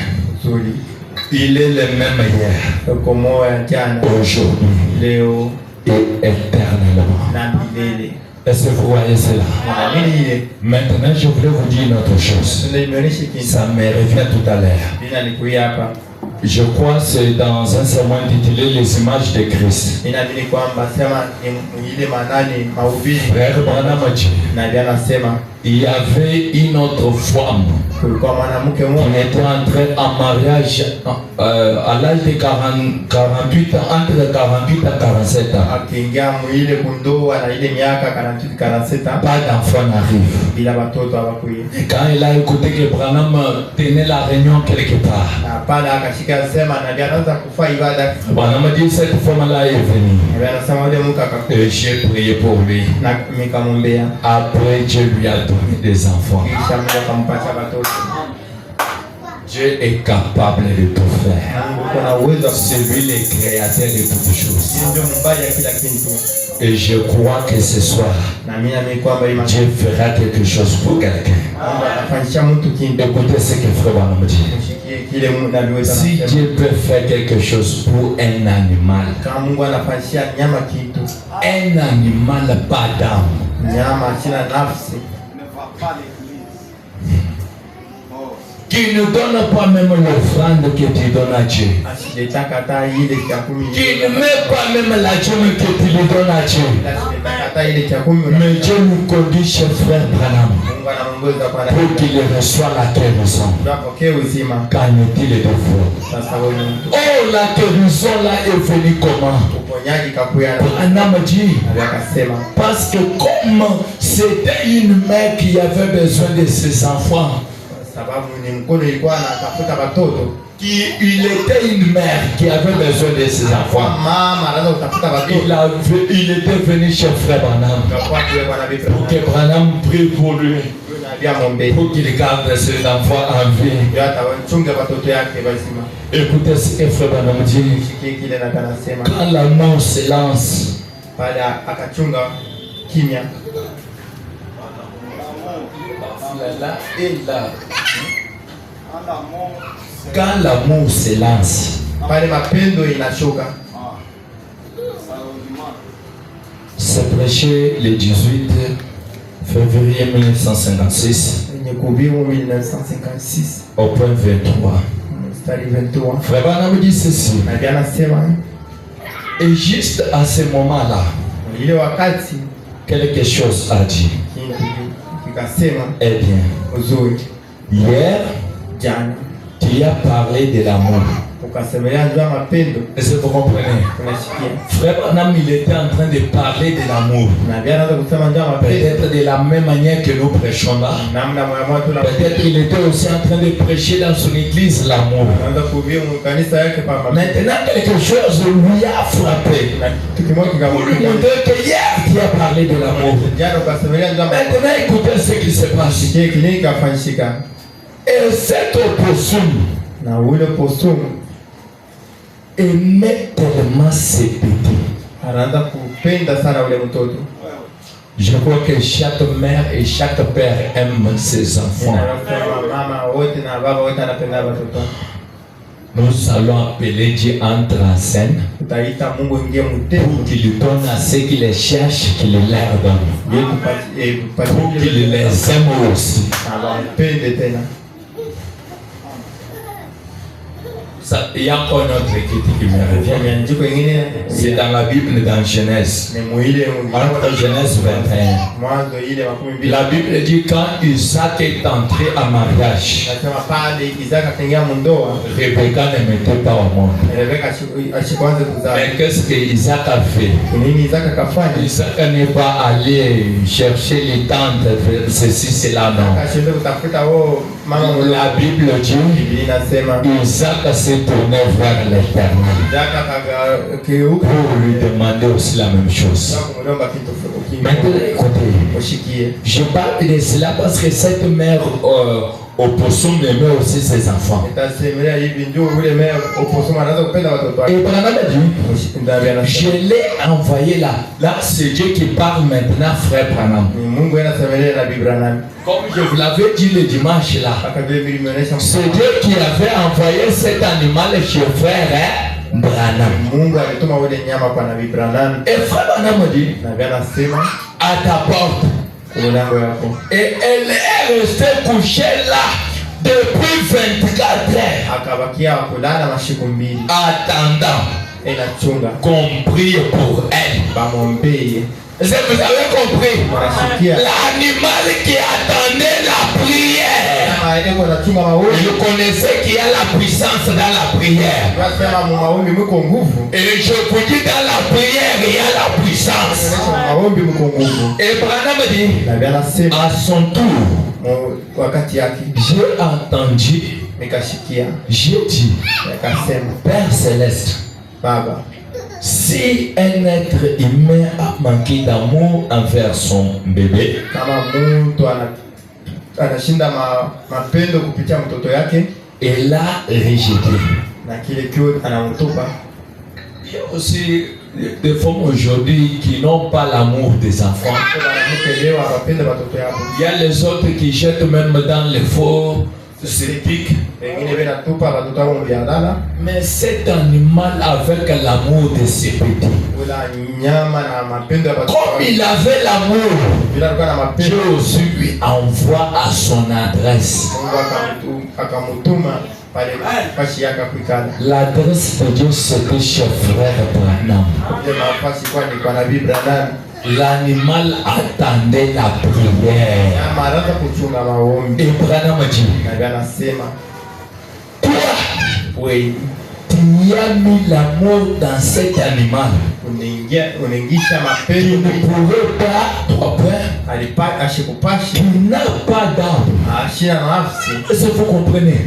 Il est le même hier, aujourd'hui et éternellement. Est-ce que vous voyez cela? Maintenant, je voulais vous dire une autre chose. Ça me revient tout à l'heure. Je crois que c'est dans un sermon intitulé Les images de Christ. Frère Branham dit, il y avait une autre femme qui était entrée en mariage à l'âge de 48 ans, entre 48 à 47 ans. Pas d'enfant n'arrive. Quand il a écouté que Branham tenait la réunion quelque part, Branham dit cette femme-là est venue. Et j'ai prié pour lui. Après, Dieu lui a donné des enfants. Dieu est capable de tout faire. Kuna uwezo. C'est lui le créateur de toutes choses. Ndio muumbaji wa kila kitu. Et je crois que ce soir, Na mimi naamini kwamba Dieu fera quelque chose pour quelqu'un. anafanyisha mtu kitu. Écoutez ce que Frère Branham dit. Mshikie kile Mungu aliweza. Si Dieu peut faire quelque chose pour un animal, Kama Mungu anafanyisha nyama kitu, un animal pas d'âme, nyama sina nafsi, qui ne donne pas même l'offrande que tu donnes à Dieu, asiletaka hata ile cha 10. qui ne met pas même la dîme que tu lui donnes à Dieu. Asiletaka hata ile cha 10. Mais Dieu nous conduit chez Frère Branham Mungu anamuongoza kwa pour qu'il reçoive la guérison. Tunapokea uzima. Qu'en est-il de vous? Sasa wewe ni mtu. Oh, la guérison là est venue comment? Uponyaji kakuya. Branham dit, Akasema parce que comme c'était une mère qui avait besoin de ses enfants, sababu ni mkono ilikuwa anatafuta watoto. il était une mère qui avait besoin de ses enfants. Mama anaanza kutafuta watoto. Il était venu chez Frère Branham pour que Branham prie pour lui, pour qu'il garde ses enfants en vie. Écoutez ce que Frère Branham dit. Quand l'amour se lance, quand l'amour se lance, c'est prêché le 18 février 1956 au point 23. Frère Branham dit ceci. Et juste à ce moment-là, quelque chose a dit. Eh bien, hier, tu as parlé de l'amour. Est-ce que vous comprenez? Frère Branham, il était en train de parler de l'amour. Peut-être de la même manière que nous prêchons là. Peut-être qu'il était aussi en train de prêcher dans son église l'amour. Maintenant, quelque chose lui a frappé. Pour lui montrer que hier, tu as parlé de l'amour. Maintenant, écoutez ce qui se passe. Et cet opossum aimait tellement ses petits. Je crois que chaque mère et chaque père aime ses enfants. Nous allons appeler Dieu entre en scène pour qu'il donne à ceux qui les cherchent, qu'il leur donne. Pour qu'il les aime aussi. Il y a encore une autre écriture qui me revient. C'est dans la Bible, dans Genèse. Entre Genèse 21. La Bible dit quand Isaac est entré en mariage, Rebecca ne mettait pas au monde. Mais qu'est-ce que Isaac a fait? Isaac n'est pas allé chercher les tantes, ceci, cela, non. La Bible dit Isaac s'est tourné vers l'Éternel pour lui demander aussi la même chose. Maintenant, écoutez, je parle de cela parce que cette mère opossum aimait aussi ses enfants. Et Branham a dit, je l'ai envoyé là. Là, c'est Dieu qui parle maintenant, Frère Branham. Comme je vous l'avais dit le dimanche là, c'est Dieu qui avait envoyé cet animal chez Frère Branham. Et Frère Branham dit, à ta porte. Et elle est restée couchée là depuis 24 heures. Attendant qu'on prie pour elle. Est-ce que vous avez compris? L'animal qui attendait la prière. Je connaissais qu'il y a la puissance dans la prière. Et je vous dis, dans la prière, il y a la puissance. Et Branham dit, à son tour, j'ai entendu, j'ai dit, Père Céleste, si un être humain a manqué d'amour envers son bébé, et l'a rejeté. Na kile kitu anamtupa. Il y a aussi des femmes aujourd'hui qui n'ont pas l'amour des enfants. Il y a les autres qui jettent même dans les faux septiques. Mais cet animal avec l'amour de ses petits. Comme il avait l'amour, Dieu aussi lui envoie à son adresse. L'adresse de Dieu, c'était chez frère Branham. L'animal attendait la prière. Et Branham dit, toi, oui, tu as mis l'amour dans cet animal. Tu ne pourrais pas, toi, tu n'as pas d'âme. Est-ce que vous comprenez?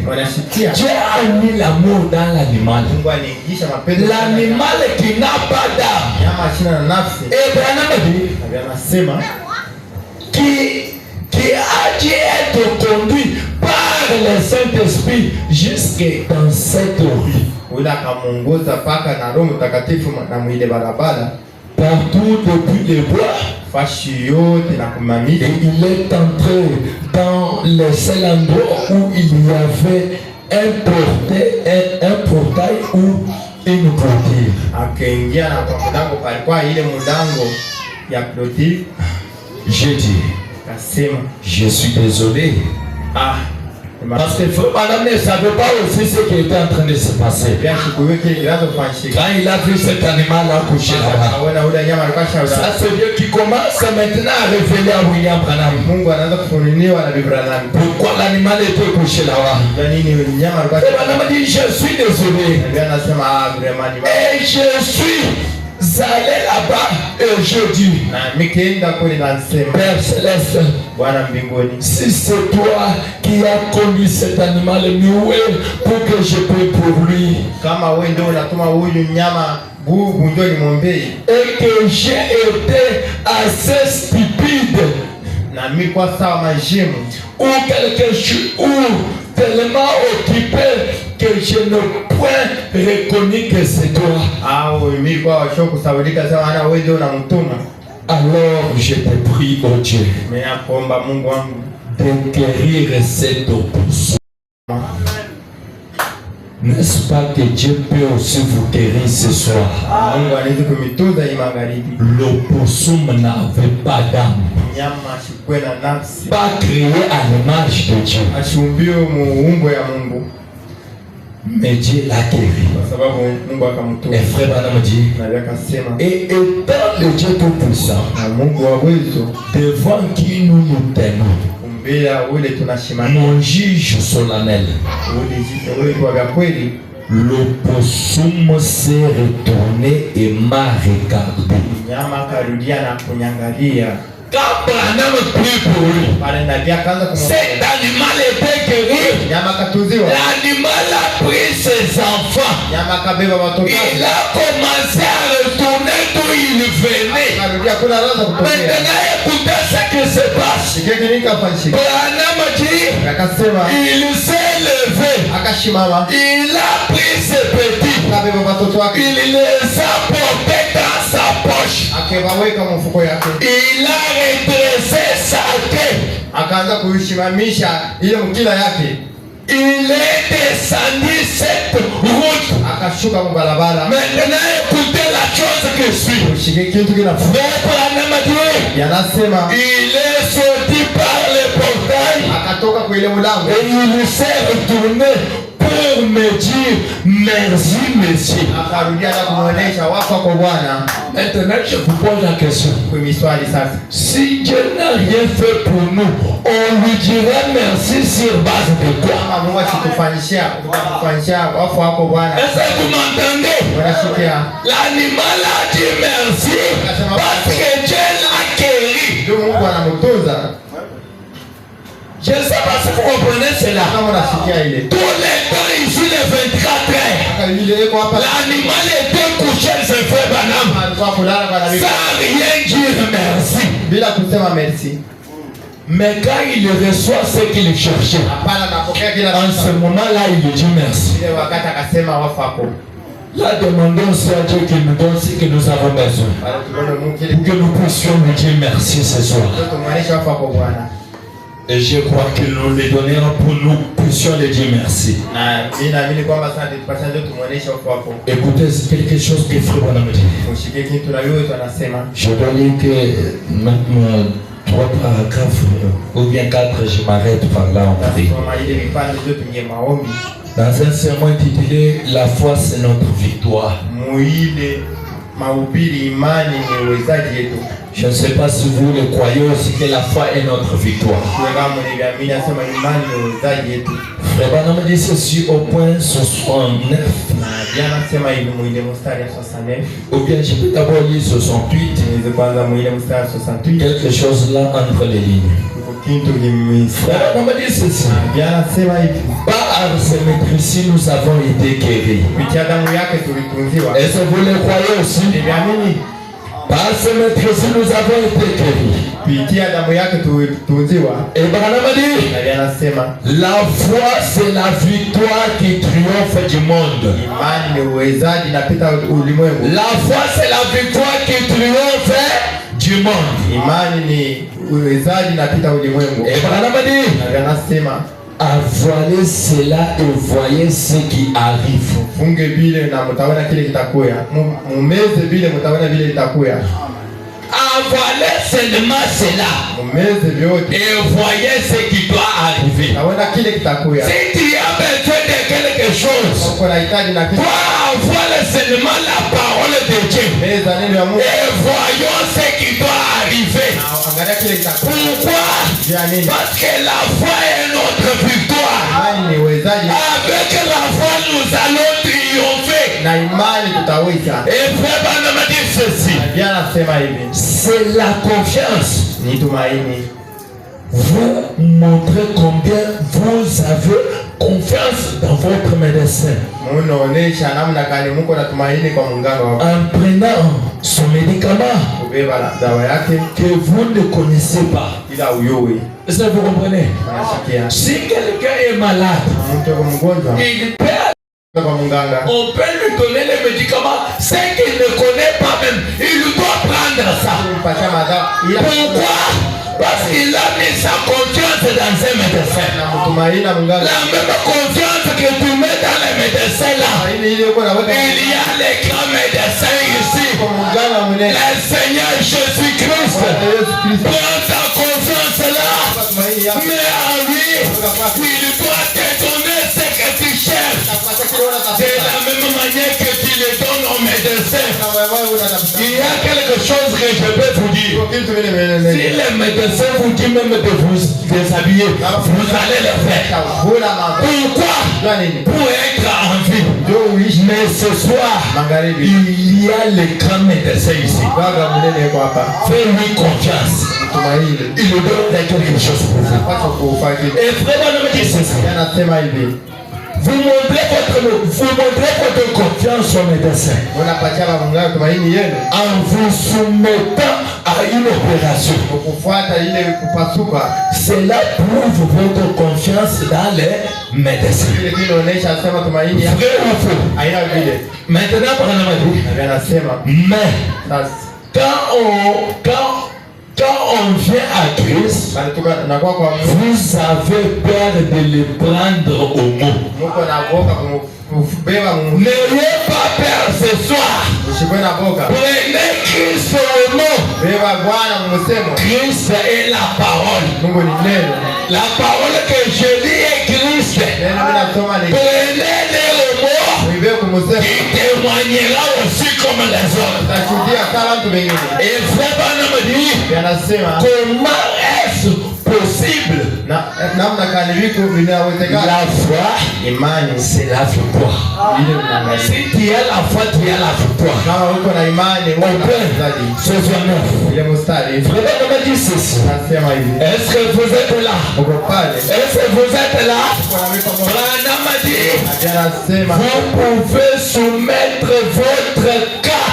Dieu a mis l'amour dans l'animal. L'animal qui n'a pas d'âme. Et Branham dit, qui a dû être conduit par le Saint-Esprit jusque dans cette rue. Partout depuis les bois, et il est entré dans le seul endroit où il y avait un portail ou une clôture. J'ai dit, je suis désolé. Parce que madame ne savait pas aussi ce qui était en train de se passer. Quand il a vu cet animal accouché là-bas, ça c'est Dieu qui commence maintenant à révéler à William Branham pourquoi l'animal était couché là-bas. Et Branham dit, je suis désolé. Et je suis allé là-bas et je dis, Père Céleste, si c'est toi qui as conduit cet animal muet pour que je prie pour lui, et que j'ai été assez stupide ou quelque chose, ou tellement occupé que je ne peux reconnu que c'est toi. Alors je te prie, oh Dieu, de guérir cette opposition. N'est-ce pas que Dieu peut aussi vous guérir ce soir? L'opposition n'avait pas d'âme, pas créé à l'image de Dieu. Mais Dieu l'a guéri. Et frère Branham dit, et étant le Dieu tout-puissant, devant qui nous nous tenons, mon juge solennel, l'oppossum s'est retourné et m'a regardé. Quand Branham prie pour lui, cet animal était guéri. L'animal a pris ses enfants. Il a commencé à retourner d'où il venait. Maintenant, écoutez ce qui se passe. Branham dit, il s'est levé. Il a pris ses petits. Il les a portés dans sa poche. Il a redressé sa tête. Il est descendu cette route. Maintenant, écoutez la chose que suit. Frère Branham dit, il est sorti par le portail et il s'est retourné pour me dire merci, monsieur. Maintenant, je vous pose la question. Si Dieu n'a rien fait pour nous, on lui dira merci sur base de quoi? Est-ce que vous m'entendez? L'animal a dit merci parce que Dieu l'a guéri. Je ne sais pas si vous comprenez cela. Tous les temps ici, les 24 heures, l'animal était couché, c'est frère Branham, sans rien dire merci. Mais quand il reçoit ce qu'il cherchait, en ce moment-là, il dit merci. Là, demandons aussi à Dieu qu'il nous donne ce que nous avons besoin. Pour que nous puissions lui dire merci ce soir. Et je crois qu'il nous le donnera pour nous puissions lui dire merci. Écoutez, c'est quelque chose que Frère Branham dit. Je dois lire que maintenant 3 paragraphes ou bien 4, je m'arrête par là en prière. Dans un sermon intitulé La foi c'est notre victoire. Je ne sais pas si vous le croyez aussi que la foi est notre victoire. Frère Branham dit ceci au point 69. Ou bien je peux d'abord lire 68. Quelque chose là entre les lignes. Frère Branham dit ceci. Par arsémétrie nous avons été guéris. Est-ce que vous le croyez aussi? Par arsémétrie nous avons été guéris. Et Branham dit la foi c'est la victoire qui triomphe du monde. La foi c'est la victoire qui triomphe du monde. Et Branham dit avalez cela et voyez ce qui arrive. Avalez seulement cela et voyez ce qui doit arriver. Si tu as besoin de quelque chose, toi avale seulement la parole de Dieu et voyons ce qui doit arriver. Pourquoi? Parce que la foi est notre victoire. Avec la foi nous allons triompher. Et Frère Branham dit ceci. C'est la confiance. Vous montrez combien vous avez confiance dans votre médecin. En prenant son médicament que vous ne connaissez pas. Est-ce que vous comprenez? Si quelqu'un est malade, il peut, on peut lui donner les médicaments, ce qu'il ne connaît pas même, il doit prendre ça. Pourquoi? Parce qu'il a mis sa confiance dans un médecin. La même confiance que tu mets dans les médecins là. Il y a les grands médecins ici. Le Seigneur Jésus-Christ. Prends ta confiance là. Mais à lui, il doit te donner ce que tu cherches. C'est la même manière que tu le donnes aux médecins. Il y a quelque chose que je peux vous dire. Si les médecins vous disent même de vous déshabiller, vous allez le faire. Pourquoi? Pour être en vie. Mais ce soir, il y a les grands médecins ici. Fais-lui confiance. Il nous donne quelque chose pour vous. Et Frère Branham dit ceci. Vous montrez votre confiance au médecin en vous soumettant à une opération. Cela prouve votre confiance dans les médecins. Vrai ou faux? Maintenant, mais quand on vient à Christ, vous avez peur de le prendre au mot. N'ayez pas peur ce soir. Prenez Christ au mot. Christ est la parole. La parole que je lis est Christ. Prenez-le au mot. Il témoignera aussi comme les autres. Et Frère Branham dit, comment est-ce possible? La foi, c'est la victoire. Si tu as la foi, tu as la victoire. On peut, ce soit neuf. Frère Branham dit ceci. Est-ce que vous êtes là? Est-ce que vous êtes là? Branham dit, vous pouvez soumettre votre cas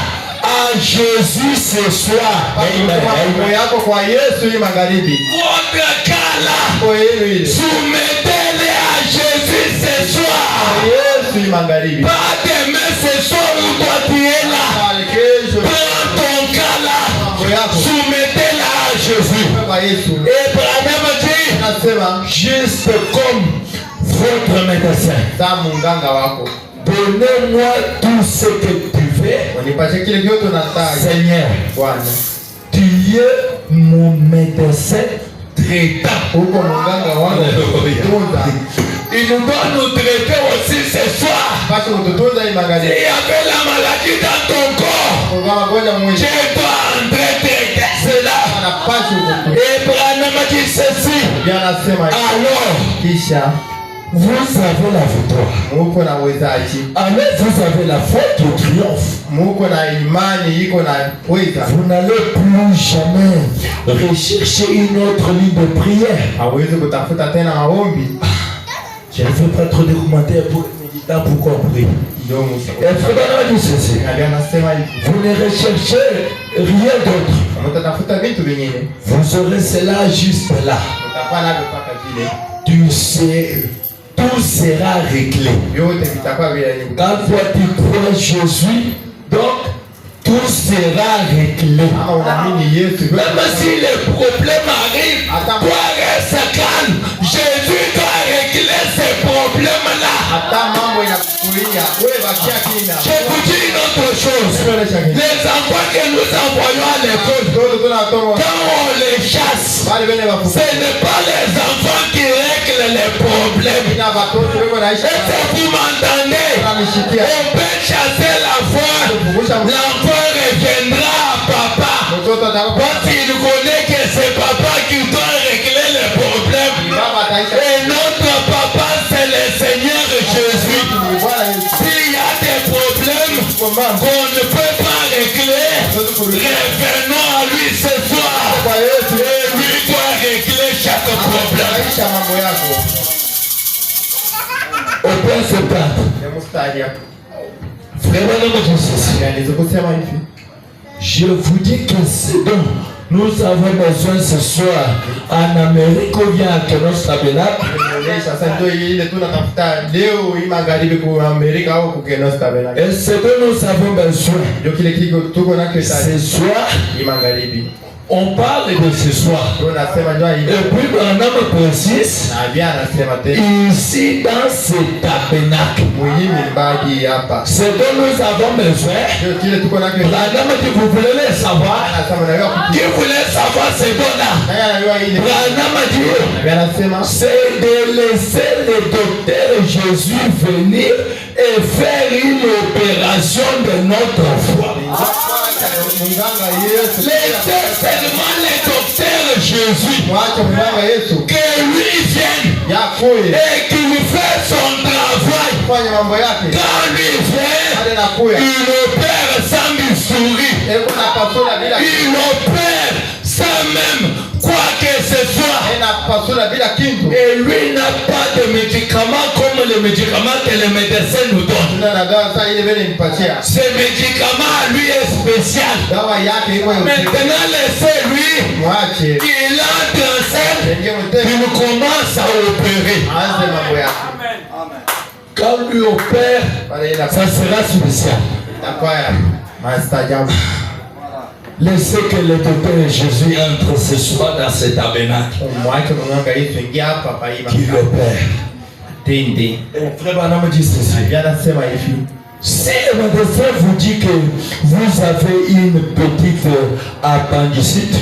à Jésus ce soir. Mambo yako kwa Yesu hii magharibi. Votre cas là, Kwa yenu ile. soumettez-les à Jésus ce soir. Kwa Yesu hii magharibi. Pas demain ce soir où toi tu es là. Kesho Prends ton cas là, mambo yako soumettez-la à Jésus. kwa Yesu. Et Branham dit, Nasema juste comme votre médecin, saa munganga wako. donnez-moi tout ce que tu veux. Unipatie kile kyote unataka. Seigneur, Bwana. tu es mon médecin traitant. Huko munganga wangu. Tunza. Il doit nous traiter aussi ce soir. Basi ututunza hii S'il magharibi. y avait la maladie dans ton corps, Kwa magonjwa tu mwili. dois entrer traiter cela. Anapaswa kukutunza. Et Branham dit ceci. Biblia anasema Alors, kisha vous avez la victoire. muko na uwezaji. Alors, vous avez la foi qui triomphe. Muko na imani iko na uweza. Vous n'allez plus jamais rechercher une autre ligne de prière. Hawezi kutafuta tena maombi. Je ne fais pas trop de commentaires pour les méditants pour comprendre. Ndio Musa. Et Frère dit ceci. Biblia anasema hivi. Vous ne recherchez rien d'autre. Mtatafuta vitu vingine. Vous aurez cela juste là. Mtakuwa navyo mpaka vile. Tu sais, tout sera réglé. Vyote vitakuwa vile. Quand toi tu crois Jésus, donc tout sera réglé. Kama unaamini Yesu, Même si les problèmes arrivent, toi reste calme. Jésus doit régler ces problèmes-là. hata mambo inakulia wewe bakia kimya. Je vous dis une autre chose. Les enfants que nous envoyons à l'école, quand on les chasse, ce n'est pas les enfants qui règlent les problèmes. Est-ce que vous m'entendez? On peut chasser la foi. L'enfant reviendra à papa. Parce qu'il connaît que c'est papa qui doit régler les problèmes. Et notre papa, c'est le Seigneur Jésus. S'il y a des problèmes qu'on ne peut pas régler, revenons à lui ce soir. Et lui doit régler chaque problème. Au point se battre. Frère, je vous dis que c'est donc nous avons besoin ce soir en Amérique ou bien à Kenos Tabernacle. Et ce dont nous avons besoin ce soir, on parle de ce soir. Et puis Branham précise ici dans ce tabernacle. Ce dont nous avons besoin, Branham dit vous voulez le savoir. Qui voulait savoir ce dont-là? Branham dit c'est de laisser le docteur Jésus venir et faire une opération de notre foi. Laissez seulement le docteur Jésus que lui vienne et qu'il fait son travail. Quand lui vient, il opère sans bistouri. Il opère sans même quoi que ce soit. Et lui n'a pas de médicaments comme les médicaments que les médecins nous donnent. Ce médicament lui est spécial. Maintenant laissez-lui qu'il entre en scène, qu'il commence à opérer. Quand lui opère, ça sera spécial. Laissez que le docteur Jésus entre ce soir dans ce tabernacle. Qu'il opère. Frère Branham dit ceci. Si le médecin vous dit que vous avez une petite appendicite,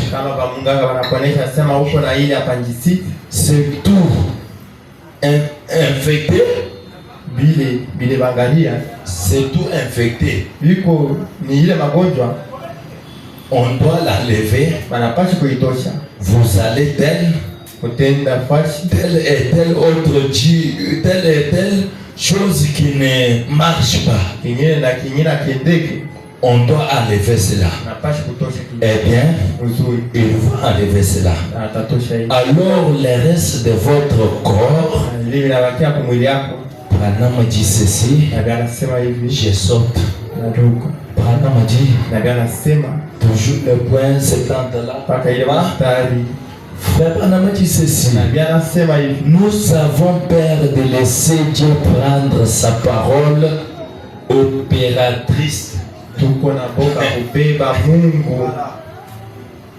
c'est tout infecté. C'est tout infecté. On doit la lever. Vous allez telle et telle autre telle et telle chose qui ne marche pas. On doit enlever cela. Eh bien, il va enlever cela. Alors, le reste de votre corps, Branham dit ceci, je saute. Branham a dit, nabii anasema toujours le point 70 là. mpaka ile mstari, Frère Branham a dit ceci. nabii anasema hivi, Nous avons peur de laisser Dieu prendre sa parole opératrice. tuko na boka kubeba Mungu.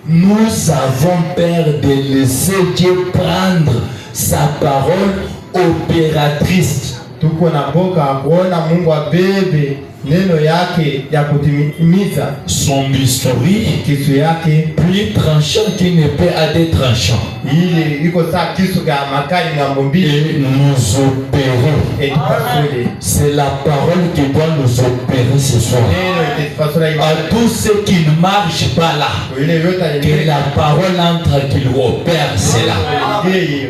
Nous avons peur de laisser Dieu prendre sa parole opératrice. Tuko na boka kuona Mungu abebe neno yake ya kutimiza, Son bistouri kisu yake plus tranchant qu'il ne peut être tranchant. ile iko saa kisu ga makali ngambo mbili, Et nous opérer. etupasule C'est la parole qui doit nous opérer ce soir. neno etupasula À tous ceux qui ne marchent pas là, ile yote que la parole entre, qu'il opère cela.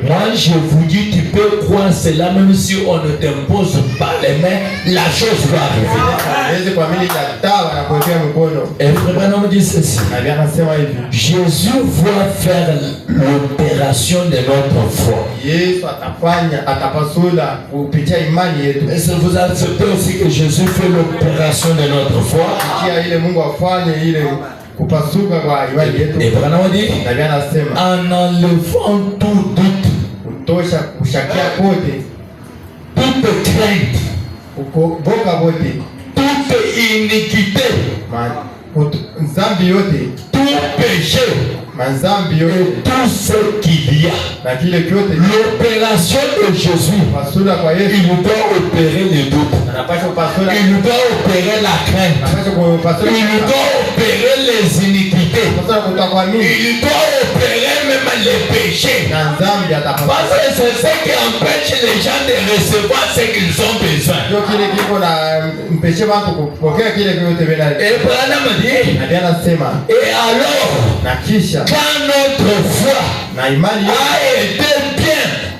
Moi je vous dis, tu peux croire cela même si on ne t'impose pas les mains, la chose va arriver. aweze kuamini dawa na kuwekea mkono. Et vraiment me dit ceci. Nabii anasema hivi, Jésus va faire l'opération de notre foi. Yesu atapasula kupitia imani yetu. Est-ce que vous acceptez aussi que Jésus fait l'opération de notre foi? Kupitia ile Mungu afanye ile kupasuka kwa imani yetu. Et vraiment dit, Nabii anasema en enlevant tout doute, kutosha kushakia kote, toute crainte, kuboka kote, toute iniquité, nzambi yote, tout péché, manzambi et yote tout ce qu'il y a. na kile kyote, L'opération de Jésus, pasula kwa Yesu il doit opérer les doutes, anapaswa kupasula, il doit opérer la crainte, anapaswa kupasula, il doit opérer les iniquités, anapaswa kutokuamini il doit opérer même les péchés. na nzambi atapasula. Parce que c'est ce qui empêche les gens de recevoir ce qu'ils ont besoin. Ndio kile kiko na mpeshe watu kupokea kile kyote bila. Et Branham dit, Nabii anasema et alors, na kisha quand notre foi na imani yetu a été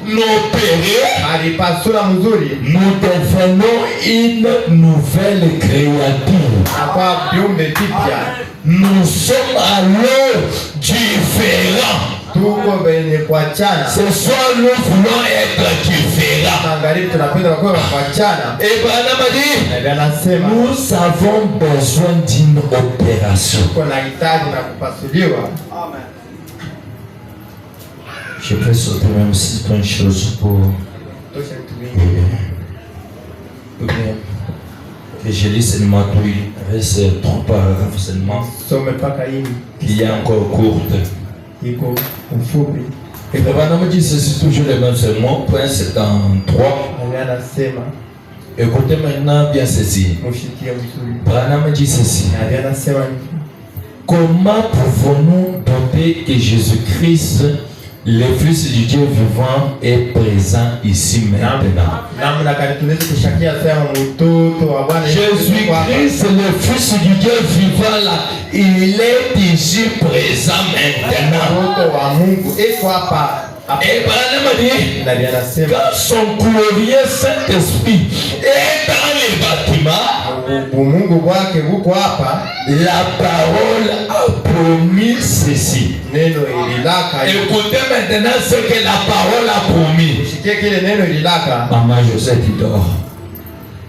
bien opérée, alipasula mzuri, nous devenons une nouvelle créature. akwa viumbe vipya, Nous sommes alors différents. tuko benye kuachana. Ce soir, nous voulons être différents. Magharibi tunapenda kwa kuachana. Et Branham a dit, Nabii anasema nous avons besoin d'une opération. tuko na hitaji na kupasuliwa. Je peux sauter même si c'est une chose pour Tosha vitu vingi. que je lis seulement tout. Il reste 3 paragraphes seulement. Some mpaka hii Il y a encore courte. iko ufupi. Et Branham dit ceci toujours le même sermon, point 73. Nabii anasema Écoutez maintenant bien ceci. mushikie mzuri. Branham dit ceci. Nabii anasema hivi, Comment pouvons-nous douter que Jésus-Christ, le Fils du Dieu vivant, est présent ici maintenant? namna gani tunaweza kushakia sema mtoto wa Bwana Jésus-Christ, le Fils du Dieu vivant là, il est ici présent maintenant. mtoto wa Mungu iko hapa. Et Branham dit, Nabii anasema quand son glorieux Saint-Esprit est dans les bâtiments, Mungu wake huko hapa, la parole a promis ceci. neno ililaka. Écoutez maintenant ce que la parole a promis. Shikie kile neno ililaka. Maman Josette il dort.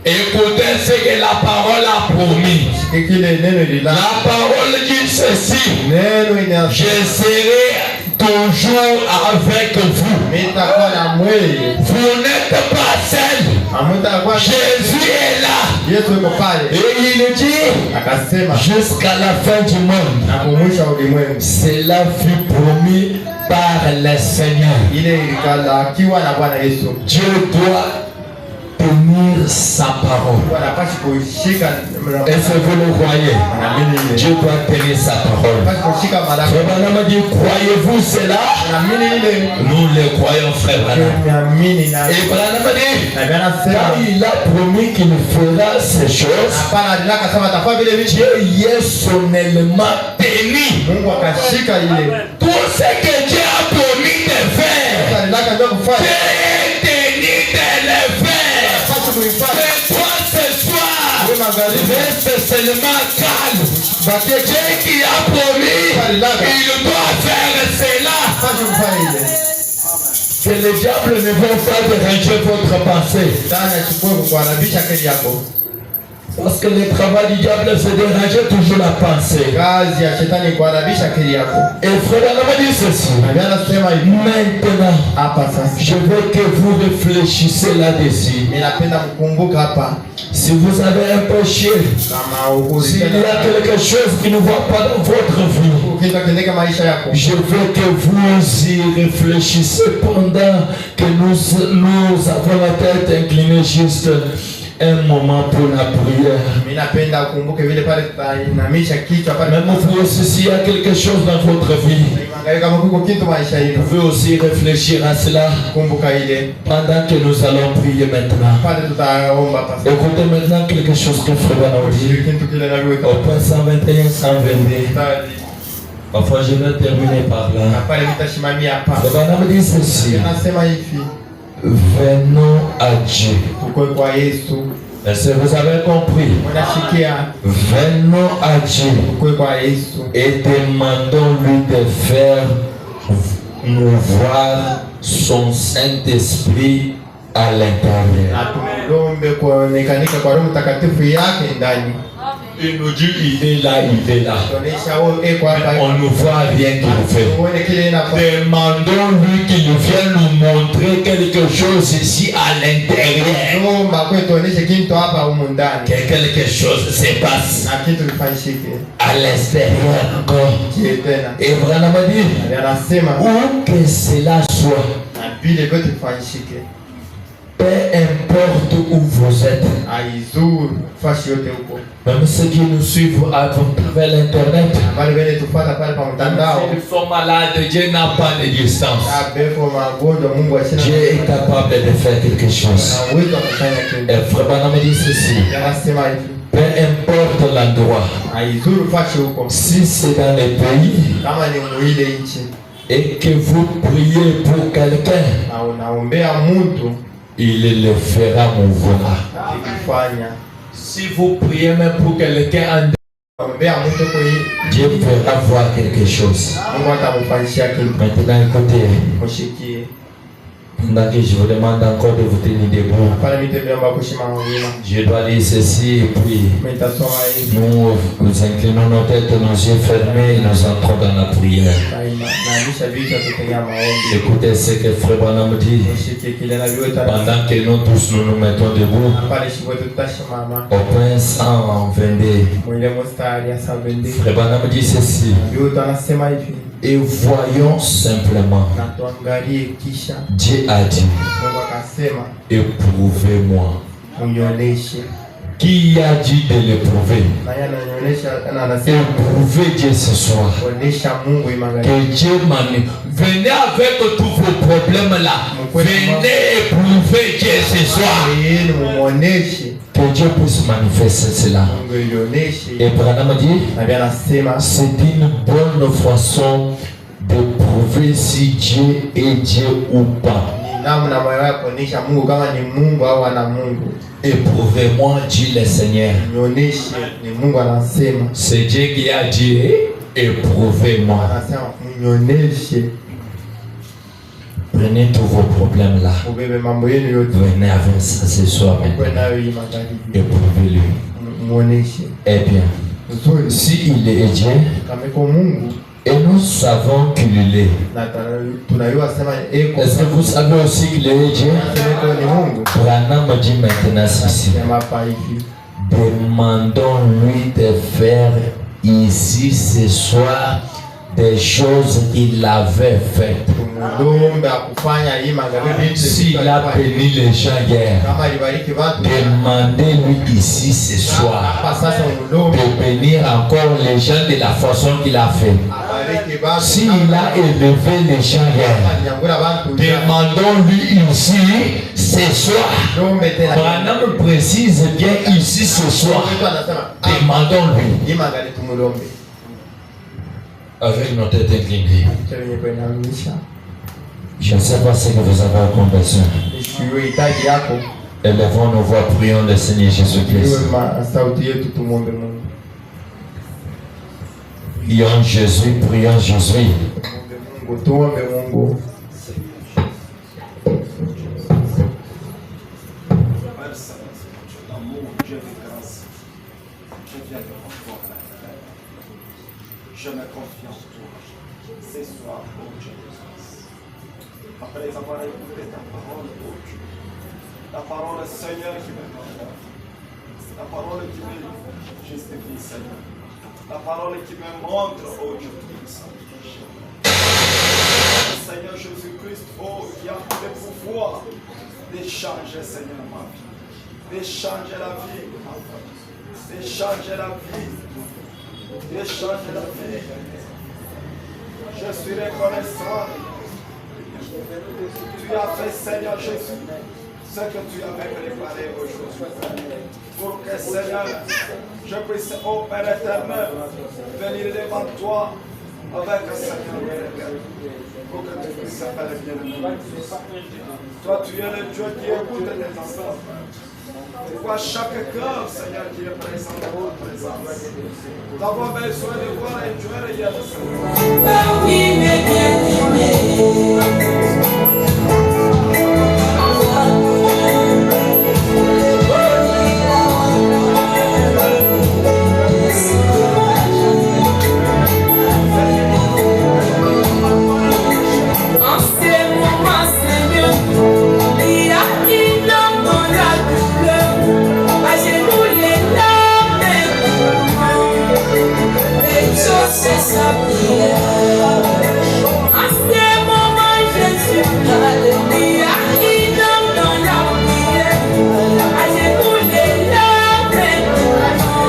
Écoutez ce que la parole a promis. Shikie kile neno ililaka. La parole dit ceci. Neno ina Je serai toujours avec vous. mitakuwa na mwili. Vous n'êtes pas seul. Amutakuwa Jésus est là. Yesu yuko pale. Et il dit Akasema jusqu'à la fin du monde. na kumwisha ulimwengu. Cela fut promis par le Seigneur. Ile ilikalakiwa na Bwana Yesu. Dieu doit tenir sa parole. Wanapaswa kushika Est-ce que vous le croyez? naamini ile. Dieu doit tenir sa parole. Wanapaswa kushika malaka. Frère Branham dit, croyez-vous cela? Naamini ile. Nous le croyons, frère Branham. Naamini na Et Branham dit, Nabii anasema quand il a promis qu'il fera ces choses, hapana, alilaka sema atafanya vile vitu. Dieu y est solennellement tenu. Mungu akashika ile. Tout ce que Dieu a promis de faire, Alilaka ndio Dieu kufanya. est tenu de le faire. Sasa kuifanya. Et toi ce soir, Wewe magharibi. reste seulement calme. Bakie Dieu qui a promis, il doit faire cela. sasa kufanya ile. Que le diable ne va pas déranger votre pensée. Sana chukue kukuharibisha akili yako. Parce que le travail du diable, c'est déranger toujours la pensée. Kazi ya shetani kuharibisha akili yako. Et frère, on m'a dit ceci. Anasema hivi. Maintenant, Hapa sasa. je veux que vous réfléchissez là-dessus. Ninapenda mkumbuka hapa. Si vous avez un péché, s'il y a quelque chose qui ne va pas dans votre vie, je veux que vous y réfléchissez pendant que nous avons la tête inclinée juste un moment pour la prière. Même vous aussi, s'il y a quelque chose dans votre vie, vous pouvez aussi réfléchir à cela pendant que nous allons prier maintenant. Écoutez maintenant quelque chose que Frère a dit au point 121, 122. Parfois je vais terminer par là. Frère me dit ceci. Venons à Dieu. Est-ce que vous avez compris? Venons à Dieu et demandons-lui de faire nous voir son Saint-Esprit à l'intérieur. Il nous dit, il est là. Mais on ne voit rien qu'il fait. Demandons-lui qu'il vienne nous montrer quelque chose ici à l'intérieur. Que quelque chose se passe à l'extérieur encore. Et Branham a dit, où que cela soit, peu importe où vous êtes, même ceux qui nous suivent à travers l'internet, ils sont malades, Dieu n'a pas de distance. Dieu est capable de faire quelque chose. Et Frère Branham me dit ceci, peu importe l'endroit, si c'est dans les pays et que vous priez pour quelqu'un, il le fera mouvoir. Si vous priez même pour quelqu'un, Dieu fera voir quelque chose. Maintenant, écoutez. Pendant que je vous demande encore de vous tenir debout, je dois dire ceci et puis nous inclinons nos têtes, nos yeux fermés et nous entrons dans la prière. Écoutez ce que Frère Branham dit. Pendant que nous tous nous mettons debout, au point 122, Frère Branham dit ceci. Et voyons simplement. Dieu a dit, éprouvez-moi. Qui a dit de l'éprouver? Éprouvez Dieu ce soir. Que Dieu venez avec tous vos problèmes là. Venez éprouver Dieu ce soir. Que Dieu puisse manifester cela. Et Branham dit, c'est une bonne façon de prouver si Dieu est Dieu ou pas. Éprouvez-moi, dit le Seigneur. C'est Dieu qui a dit, éprouvez-moi. Prenez tous vos problèmes là. Venez avec ça ce soir maintenant. Éprouvez-lui. Eh bien, si il est Dieu, et nous savons qu'il est. Est-ce que vous savez aussi qu'il est Dieu? Branham dit maintenant ceci. Demandons-lui de faire ici ce soir des choses qu'il avait faites. S'il a béni les gens hier, demandez-lui ici ce soir de bénir encore les gens de la façon qu'il a fait. S'il a élevé les gens hier, demandons-lui ici ce soir. Branham précise bien ici ce soir. Demandons-lui. Avec nos têtes inclinées. Je ne sais pas ce que vous avez comme besoin. Élevons nos voix, prions le Seigneur Jésus-Christ. Prions Jésus, prions Jésus. Je me confie en toi. Ce soir, oh Dieu de grâce. Après avoir écouté ta parole, oh Dieu. La parole, Seigneur, qui me pardonne. La parole qui me justifie, Seigneur. La parole qui me montre, oh Dieu Tout-Puissant. Seigneur Jésus-Christ, oh, qui a tout le pouvoir d'échanger, Seigneur, ma vie. D'échanger la vie, ma vie. D'échanger la vie. D'échanger la vie. Je suis reconnaissant. Tu as fait, Seigneur Jésus, ce que tu avais préparé aujourd'hui. Pour que, Seigneur, je puisse, ô Père éternel, venir devant toi avec un Seigneur. Pour que tu puisses faire bien. Toi, tu es le Dieu qui écoute tes enfants. Tu vois chaque cœur, Seigneur, qui est présent dans votre présence. Nous avons besoin de voir un Dieu réel, Seigneur. Oui, mais bien c'est sa prière. En ce moment, Jésus, alléluia, il donne dans la prière. À genoux les larmes maintenant,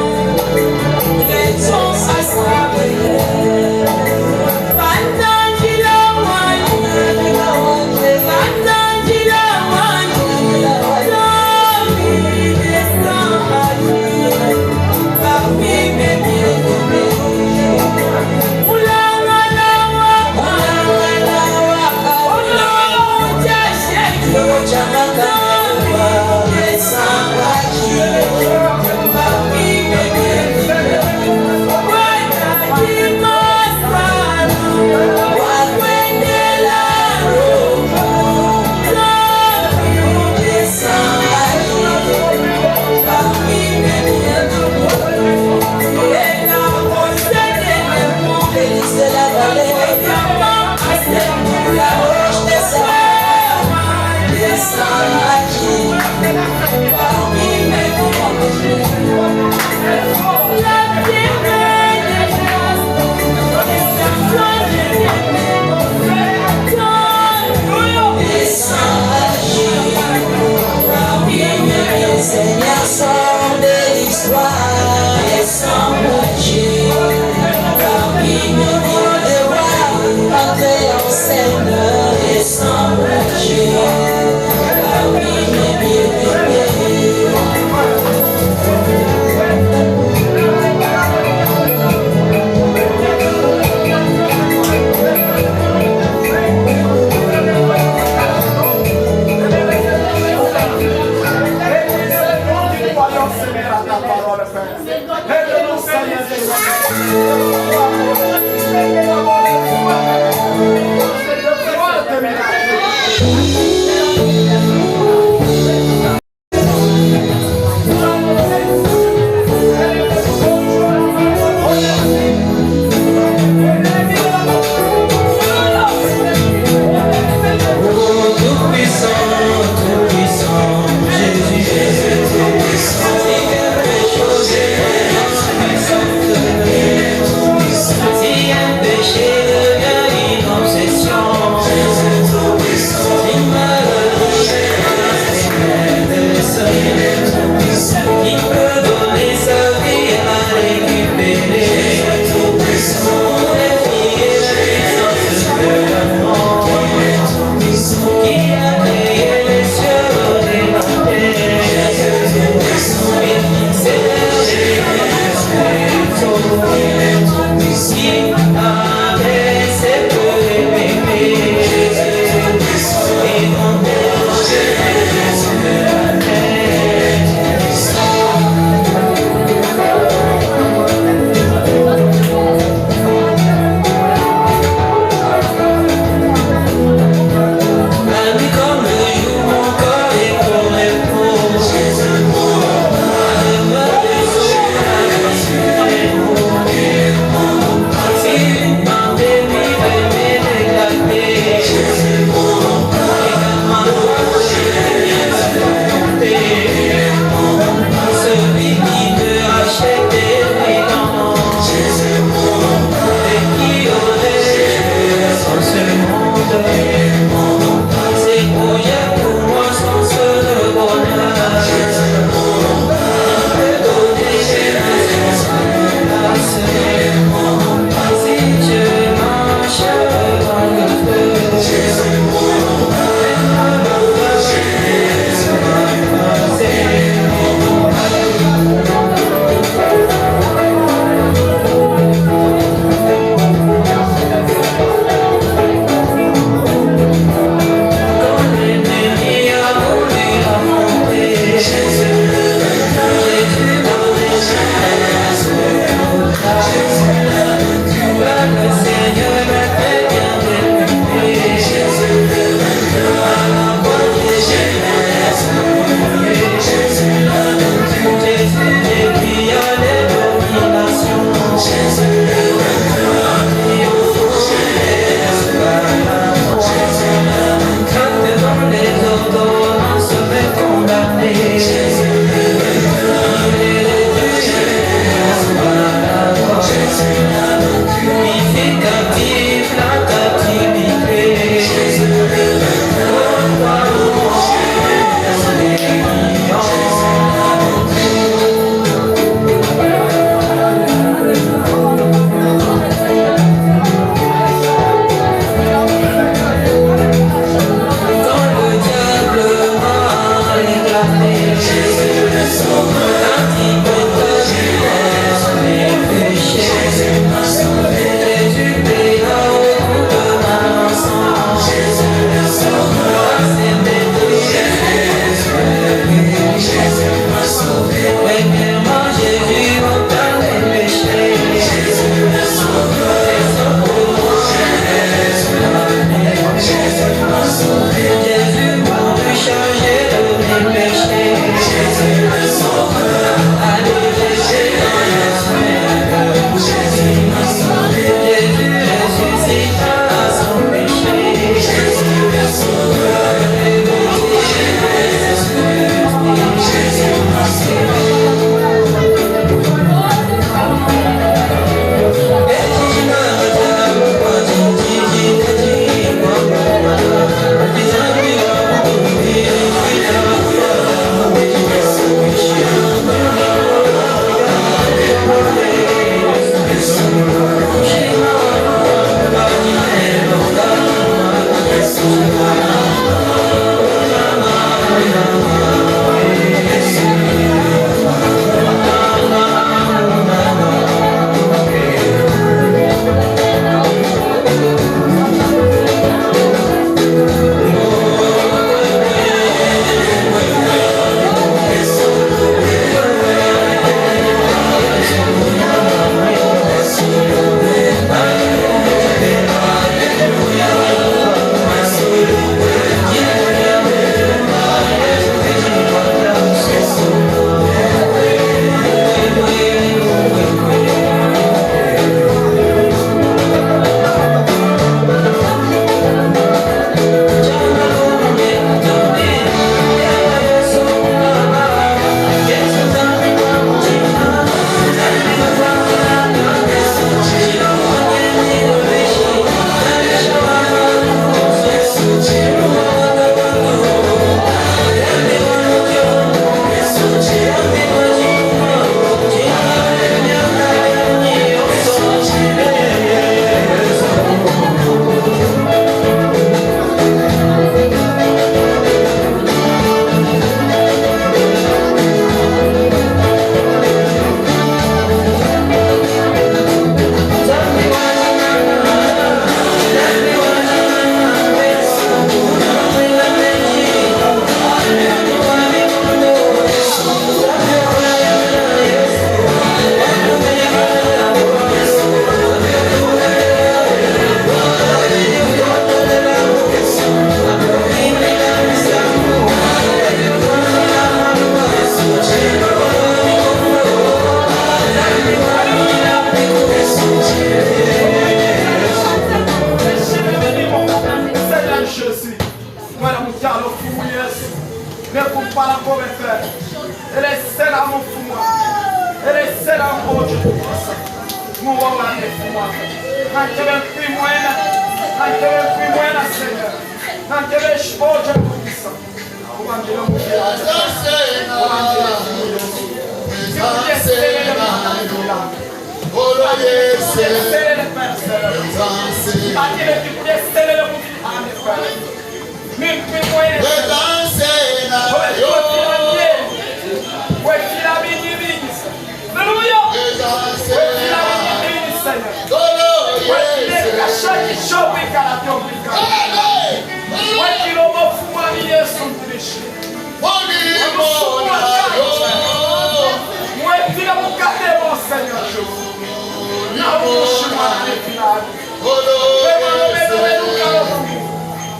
restons à sa prière. Pendant qu'il a wani, pendant qu'il a wani, l'homme descend à lui, parmi mes bien-aimés. Oulala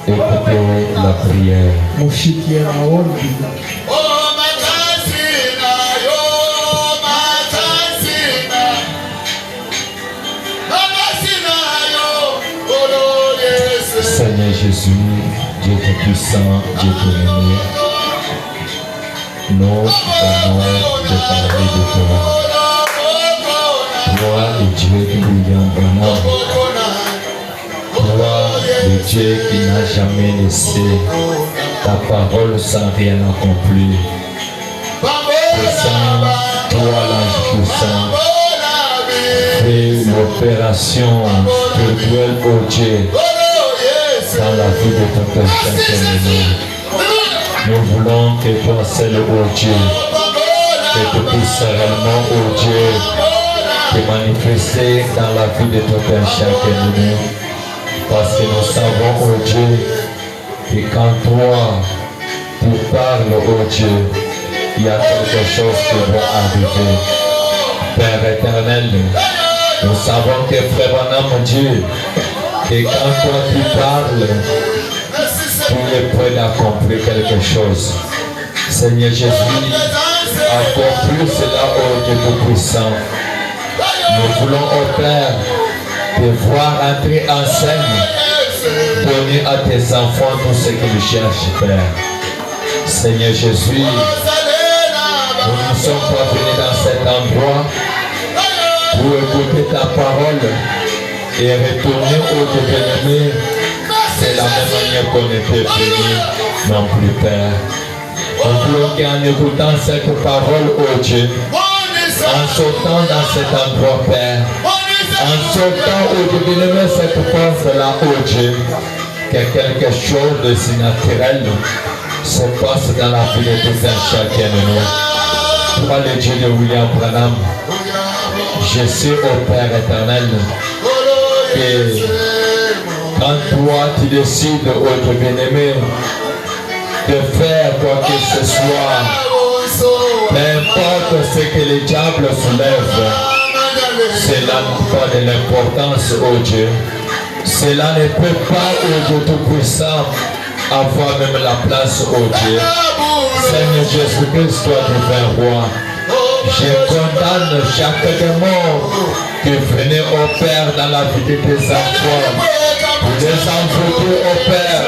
Écoutez la prière. Seigneur Jésus, Dieu Tout-Puissant, Dieu Tout-Aimé, nous venons de parler de toi. Toi, le Dieu qui vient en Branham. Toi, le Dieu qui n'a jamais laissé ta parole sans rien accomplir. Puissant, toi l'ange puissant, fais l'opération spirituelle au Dieu dans la vie de ton Père Saint-Aimé. Nous voulons que toi seul, ô Dieu, que tu puisses réellement, ô Dieu, te manifester dans la vie de ton Père Saint-Aimé. Parce que nous savons, ô Dieu, que quand toi, tu parles, ô Dieu, il y a quelque chose qui va arriver. Père éternel, nous savons que frère Branham, Dieu, que quand toi tu parles, tu es prêt d'accomplir quelque chose. Seigneur Jésus, accomplis cela, ô Dieu Tout-Puissant. Nous voulons, ô Père, te voir entrer en scène, donner à tes enfants tout ce qu'ils cherchent, Père. Seigneur Jésus, nous ne sommes pas venus dans cet endroit pour écouter ta parole et retourner au Dieu. C'est la même manière qu'on était venus non plus, Père. Nous voulons qu'en écoutant cette parole, ô Dieu, en sautant dans cet endroit, Père, en sautant au Dieu bien-aimé cette porte-là, ô Dieu, que quelque chose de si naturel se passe dans la vie de tout un chacun de nous. Toi, le Dieu de William Branham, je sais, ô Père éternel, que quand toi tu décides, ô Dieu bien-aimé, de faire quoi que ce soit, peu importe ce que les diables soulèvent, cela n'a pas de l'importance, ô Dieu. Cela ne peut pas, ô Dieu Tout-Puissant, avoir même la place, ô Dieu. Seigneur Jésus-Christ, toi divin roi, je condamne chaque démon qui venait au Père dans la vie de tes enfants, pour les envoûter au Père,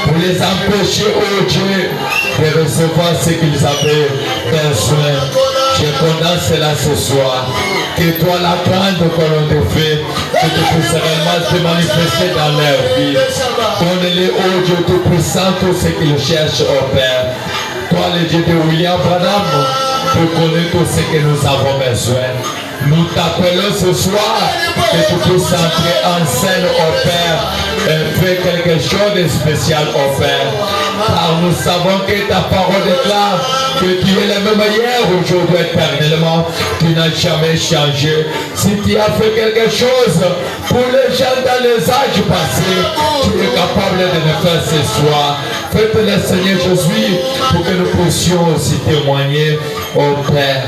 pour les empêcher, ô Dieu, de recevoir ce qu'ils avaient besoin. Je condamne cela ce soir. Que toi, la grande colonne de feu, que tu puisses réellement te manifester dans leur vie. Donne-les, ô Dieu Tout-Puissant, tout ce qu'ils cherchent, ô Père. Toi, le Dieu de William Branham, tu connais tout ce que nous avons besoin. Nous t'appelons ce soir que tu puisses entrer en scène, ô Père, et faire quelque chose de spécial, ô Père. Car nous savons que ta parole déclare que tu es le même hier, aujourd'hui, éternellement. Tu n'as jamais changé. Si tu as fait quelque chose pour les gens dans les âges passés, tu es capable de le faire ce soir. Faites-le, Seigneur Jésus, pour que nous puissions aussi témoigner, ô Père.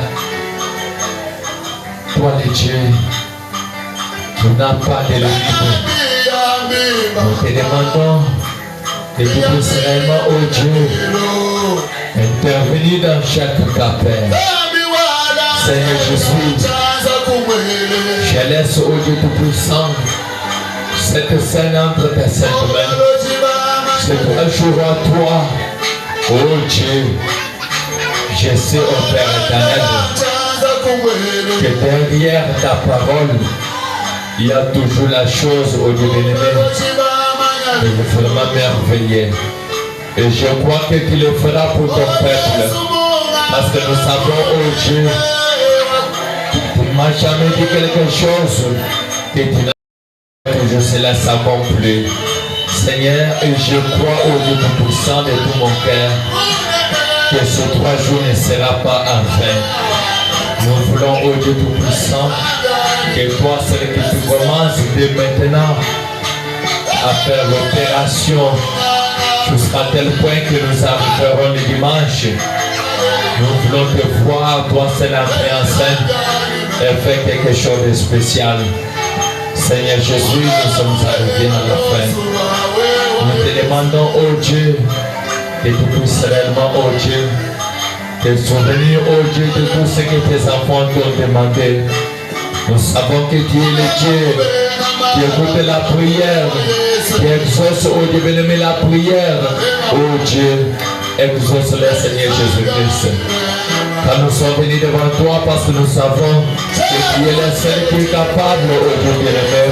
Toi, le Dieu, tu n'as pas de limite. Nous te demandons que tu puisses réellement, ô Dieu, intervenir dans chaque cas, Père. Seigneur Jésus, je laisse, ô Dieu Tout-Puissant, cette scène entre tes saintes mains. C'est un jour à toi, ô Dieu. Je sais, ô Père éternel, que derrière ta parole, Il y a toujours la chose, au Dieu bien-aimé, de vous vraiment merveiller. Et je crois que tu le feras pour ton peuple. Parce que nous savons, oh Dieu, tu ne m'as jamais dit quelque chose que tu n'as que je cela s'accomplit. Seigneur, et je crois au Dieu Tout-Puissant de tout mon cœur que ce 3 jours ne sera pas en vain. Nous voulons au Dieu Tout-Puissant que toi, celui que tu commences dès maintenant à faire l'opération jusqu'à tel point que nous arriverons le dimanche. Nous voulons te voir, toi seul entrer en scène et faire quelque chose de spécial. Seigneur Jésus, nous sommes arrivés à la fin. Nous te demandons, oh Dieu, que tu puisses réellement, oh Dieu, te souvenir, oh Dieu, de tout ce que tes enfants t'ont demandé. Nous savons que tu es le Dieu qui écoute la prière, qui exauce, oh Dieu, bien-aimé, la prière. Oh Dieu, exauce-le, Seigneur Jésus-Christ. Quand nous sommes venus devant toi, parce que nous savons que tu es le seul qui est capable, oh Dieu bien-aimé,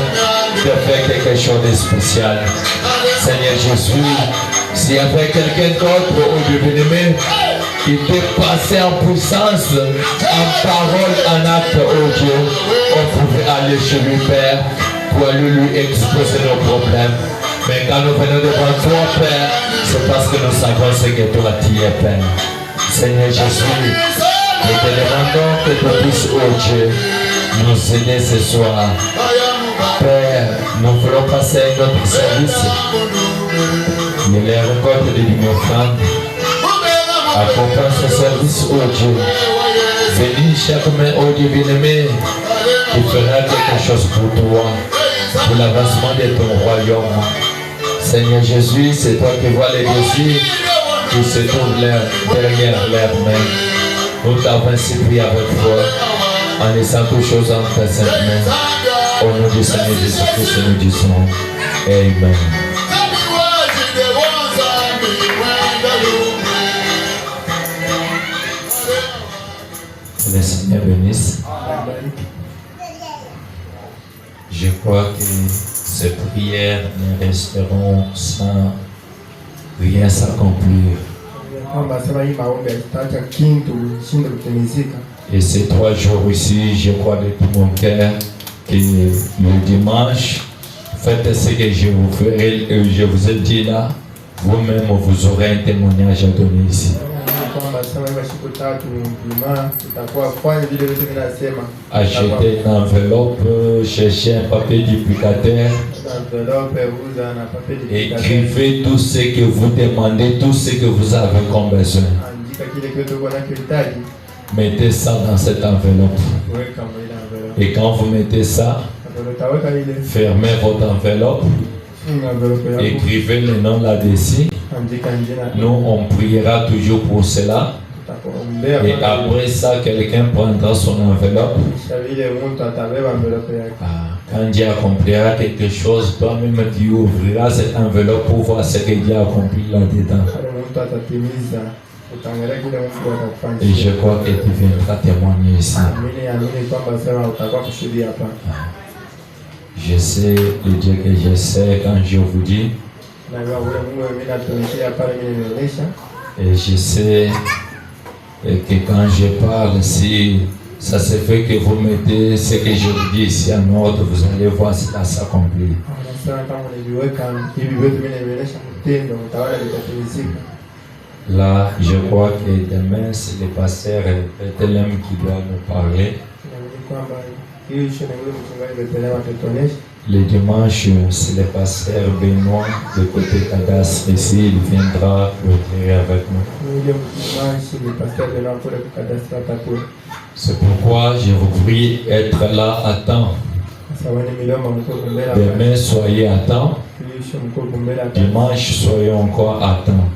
de faire quelque chose de spécial. Seigneur Jésus, s'il y avait quelqu'un d'autre, oh Dieu bien-aimé, qui était passé en puissance, en parole, en acte, oh Dieu, on pouvait aller chez lui, Père, pour aller lui exposer nos problèmes. Mais quand nous venons devant toi, Père, c'est parce que nous savons ce que toi tu es, Père. Seigneur Jésus, nous te demandons que tu puisses, oh Dieu, nous aider ce soir. Père, nous voulons passer à notre service. Mais les récoltes de l'Immortal accompagne ce service, oh Dieu. Bénis chaque main, oh Dieu bien-aimé, qui fera quelque chose pour toi, pour l'avancement de ton royaume. Seigneur Jésus, c'est toi qui vois les désirs qui se trouvent derrière leurs mains. Nous t'avons ainsi prié avec foi, en laissant toutes choses en ta sainte main. Au nom du Seigneur Jésus-Christ, nous disons Amen. Que le Seigneur bénisse. Je crois que ces prières ne resteront sans rien s'accomplir. Et ces 3 jours ici, je crois de tout mon cœur que le dimanche, faites ce que je vous ferai, je vous ai dit là, vous-même vous aurez un témoignage à donner ici. Achetez une enveloppe, cherchez un papier duplicateur, écrivez tout ce que vous demandez, tout ce que vous avez comme besoin. Mettez ça dans cette enveloppe. Et quand vous mettez ça, fermez votre enveloppe, écrivez le nom là-dessus. Nous, on priera toujours pour cela. Et après ça, quelqu'un prendra son enveloppe. Quand Dieu accomplira quelque chose, toi-même tu ouvriras cette enveloppe pour voir ce que Dieu a accompli là-dedans. Et je crois que tu viendras témoigner ici. Je sais le Dieu que je sais quand je vous dis. Et je sais que quand je parle, si ça se fait que vous mettez ce que je vous dis ici en ordre, vous allez voir cela s'accomplir. Là, je crois que demain, c'est le pasteur Bethlehem qui doit nous parler. Le dimanche, c'est le pasteur Benoît de côté cadastre ici, il viendra prier avec nous. C'est pourquoi je vous prie d'être là à temps. Demain, soyez à temps. Dimanche, soyez encore à temps.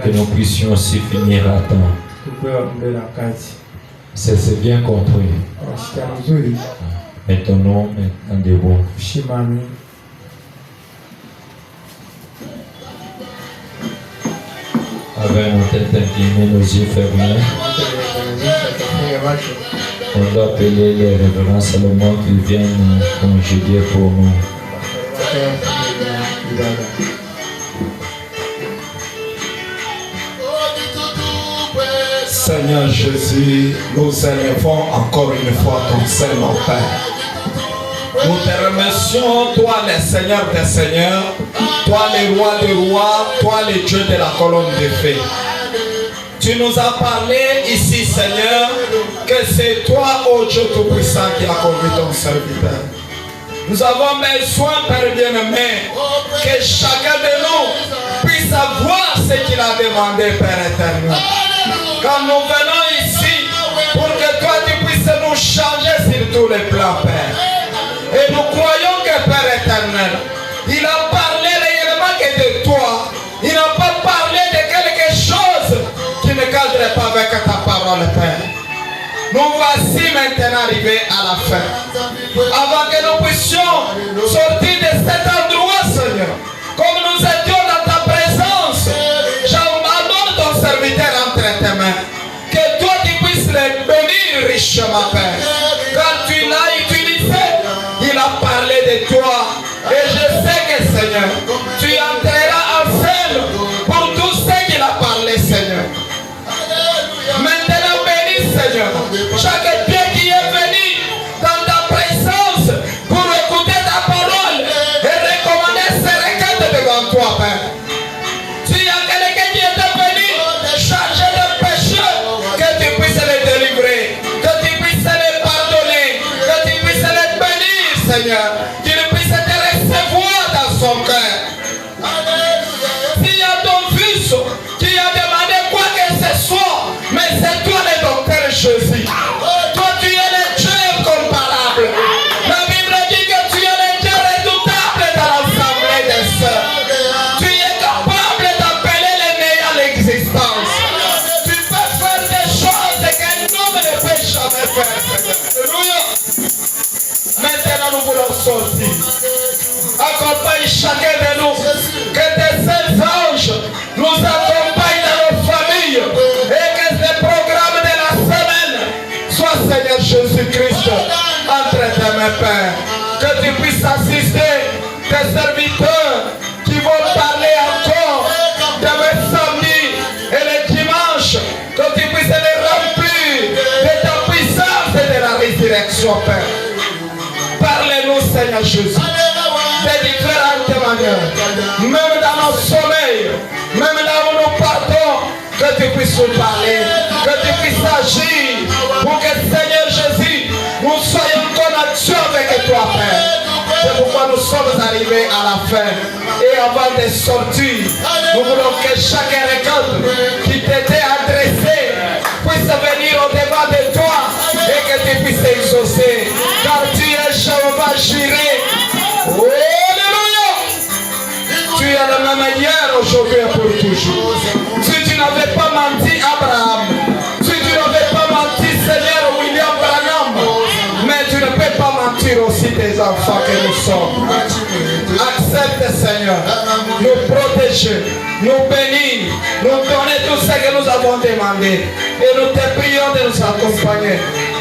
Que nous puissions aussi finir à temps. C'est bien compris. Mettons-nous maintenant debout. Avec nos têtes inclinées, nos yeux fermés, On doit appeler les révérends Salomon qu'ils viennent congédier pour nous. Seigneur Jésus, nous élevons encore une fois ton Saint-Nom, Père. Nous te remercions, toi le Seigneur des Seigneurs, toi le Roi des Rois, toi le Dieu de la colonne de feu. Tu nous as parlé ici, Seigneur, que c'est toi, ô Dieu Tout-Puissant, qui a conduit ton serviteur. Nous avons besoin, Père bien-aimé, que chacun de nous puisse avoir ce qu'il a demandé, Père éternel. Quand nous venons ici, pour que toi tu puisses nous changer sur tous les plans, Père. Et nous croyons que, Père éternel, il a parlé réellement que de toi. Il n'a pas parlé de quelque chose qui ne cadre pas avec ta parole, Père. Nous voici maintenant arrivés à la fin. Avant que nous puissions sortir de cet endroit, Seigneur, comme nous étions dans ta présence, j'abandonne ton serviteur entre tes mains. Que toi tu puisses le bénir richement, Père. Quand tu l'as utilisé, il a parlé de toi. Et je sais que, Seigneur, tu entreras en scène pour tout ce qu'il a parlé, Seigneur. Maintenant, bénis, Seigneur, chaque pied qui est venu dans ta présence pour écouter ta parole et recommander ses requêtes devant toi, Père. S'il y a quelqu'un qui est venu chargé de péché, que tu puisses le délivrer, que tu puisses le pardonner, que tu puisses le bénir, Seigneur, qu'il puisse te recevoir dans son cœur. S'il y a ton fils qui a demandé quoi que ce soit, mais c'est toi le docteur Jésus. Toi tu es le Dieu incomparable. La Bible dit que tu es le Dieu redoutable dans l'assemblée des sœurs. Tu es capable d'appeler les meilleurs à l'existence. Tu peux faire des choses qu'un homme ne peut jamais faire. Alléluia. Maintenant nous voulons sortir. Accompagne chacun de nous. Que tes saints anges nous accompagnent dans nos familles. Et que ce programme de la semaine soit, Seigneur Jésus-Christ, entre tes mains, Père. Que tu puisses assister tes serviteurs qui vont parler encore demain samedi et le dimanche. Que tu puisses les remplir de ta puissance et de la résurrection, Père. Parlez-nous, Seigneur Jésus, de différentes manières, même dans nos sommeils, même là où nous partons, que tu puisses nous parler, que tu puisses agir, pour que, Seigneur Jésus, nous soyons en connexion avec toi, Père. C'est pourquoi nous sommes arrivés à la fin. Et avant de sortir, nous voulons que chaque récolte qui t'était adressée puisse venir au devant de toi et que tu puisses exaucer. Car tu es Jéhovah Jireh. Oh, alléluia! Tu es le même hier, aujourd'hui et pour toujours. Si tu n'avais pas menti Abraham, si tu n'avais pas menti Seigneur William Branham, mais tu ne peux pas mentir aussi tes enfants que nous sommes. Accepte, Seigneur, nous protéger, nous bénir, nous donner tout ce que nous avons demandé. Et nous te prions de nous accompagner.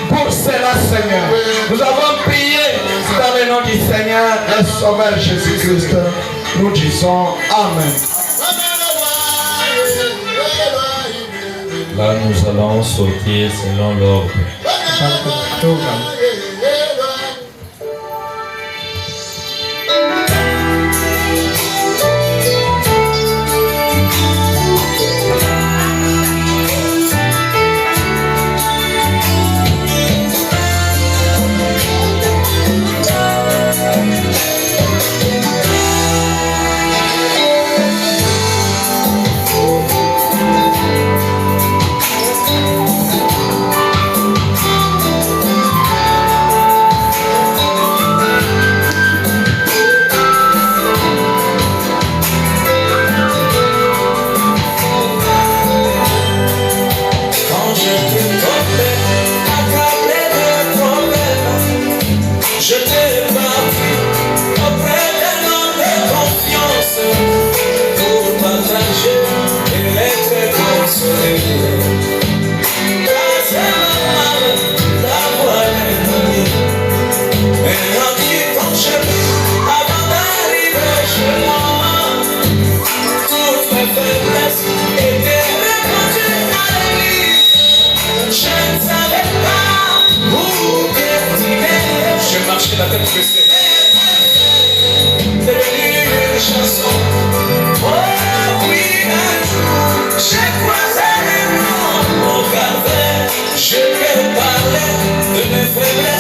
Pour cela, Seigneur, nous avons prié dans le nom du Seigneur et Sauveur Jésus-Christ. Nous disons Amen. Là, nous allons sortir selon l'ordre. Grâce à la tête baissée. C'est devenu une chanson. Oh oui, un jour, j'ai croisé le monde au calvaire. Je vais parler de mes faiblesses.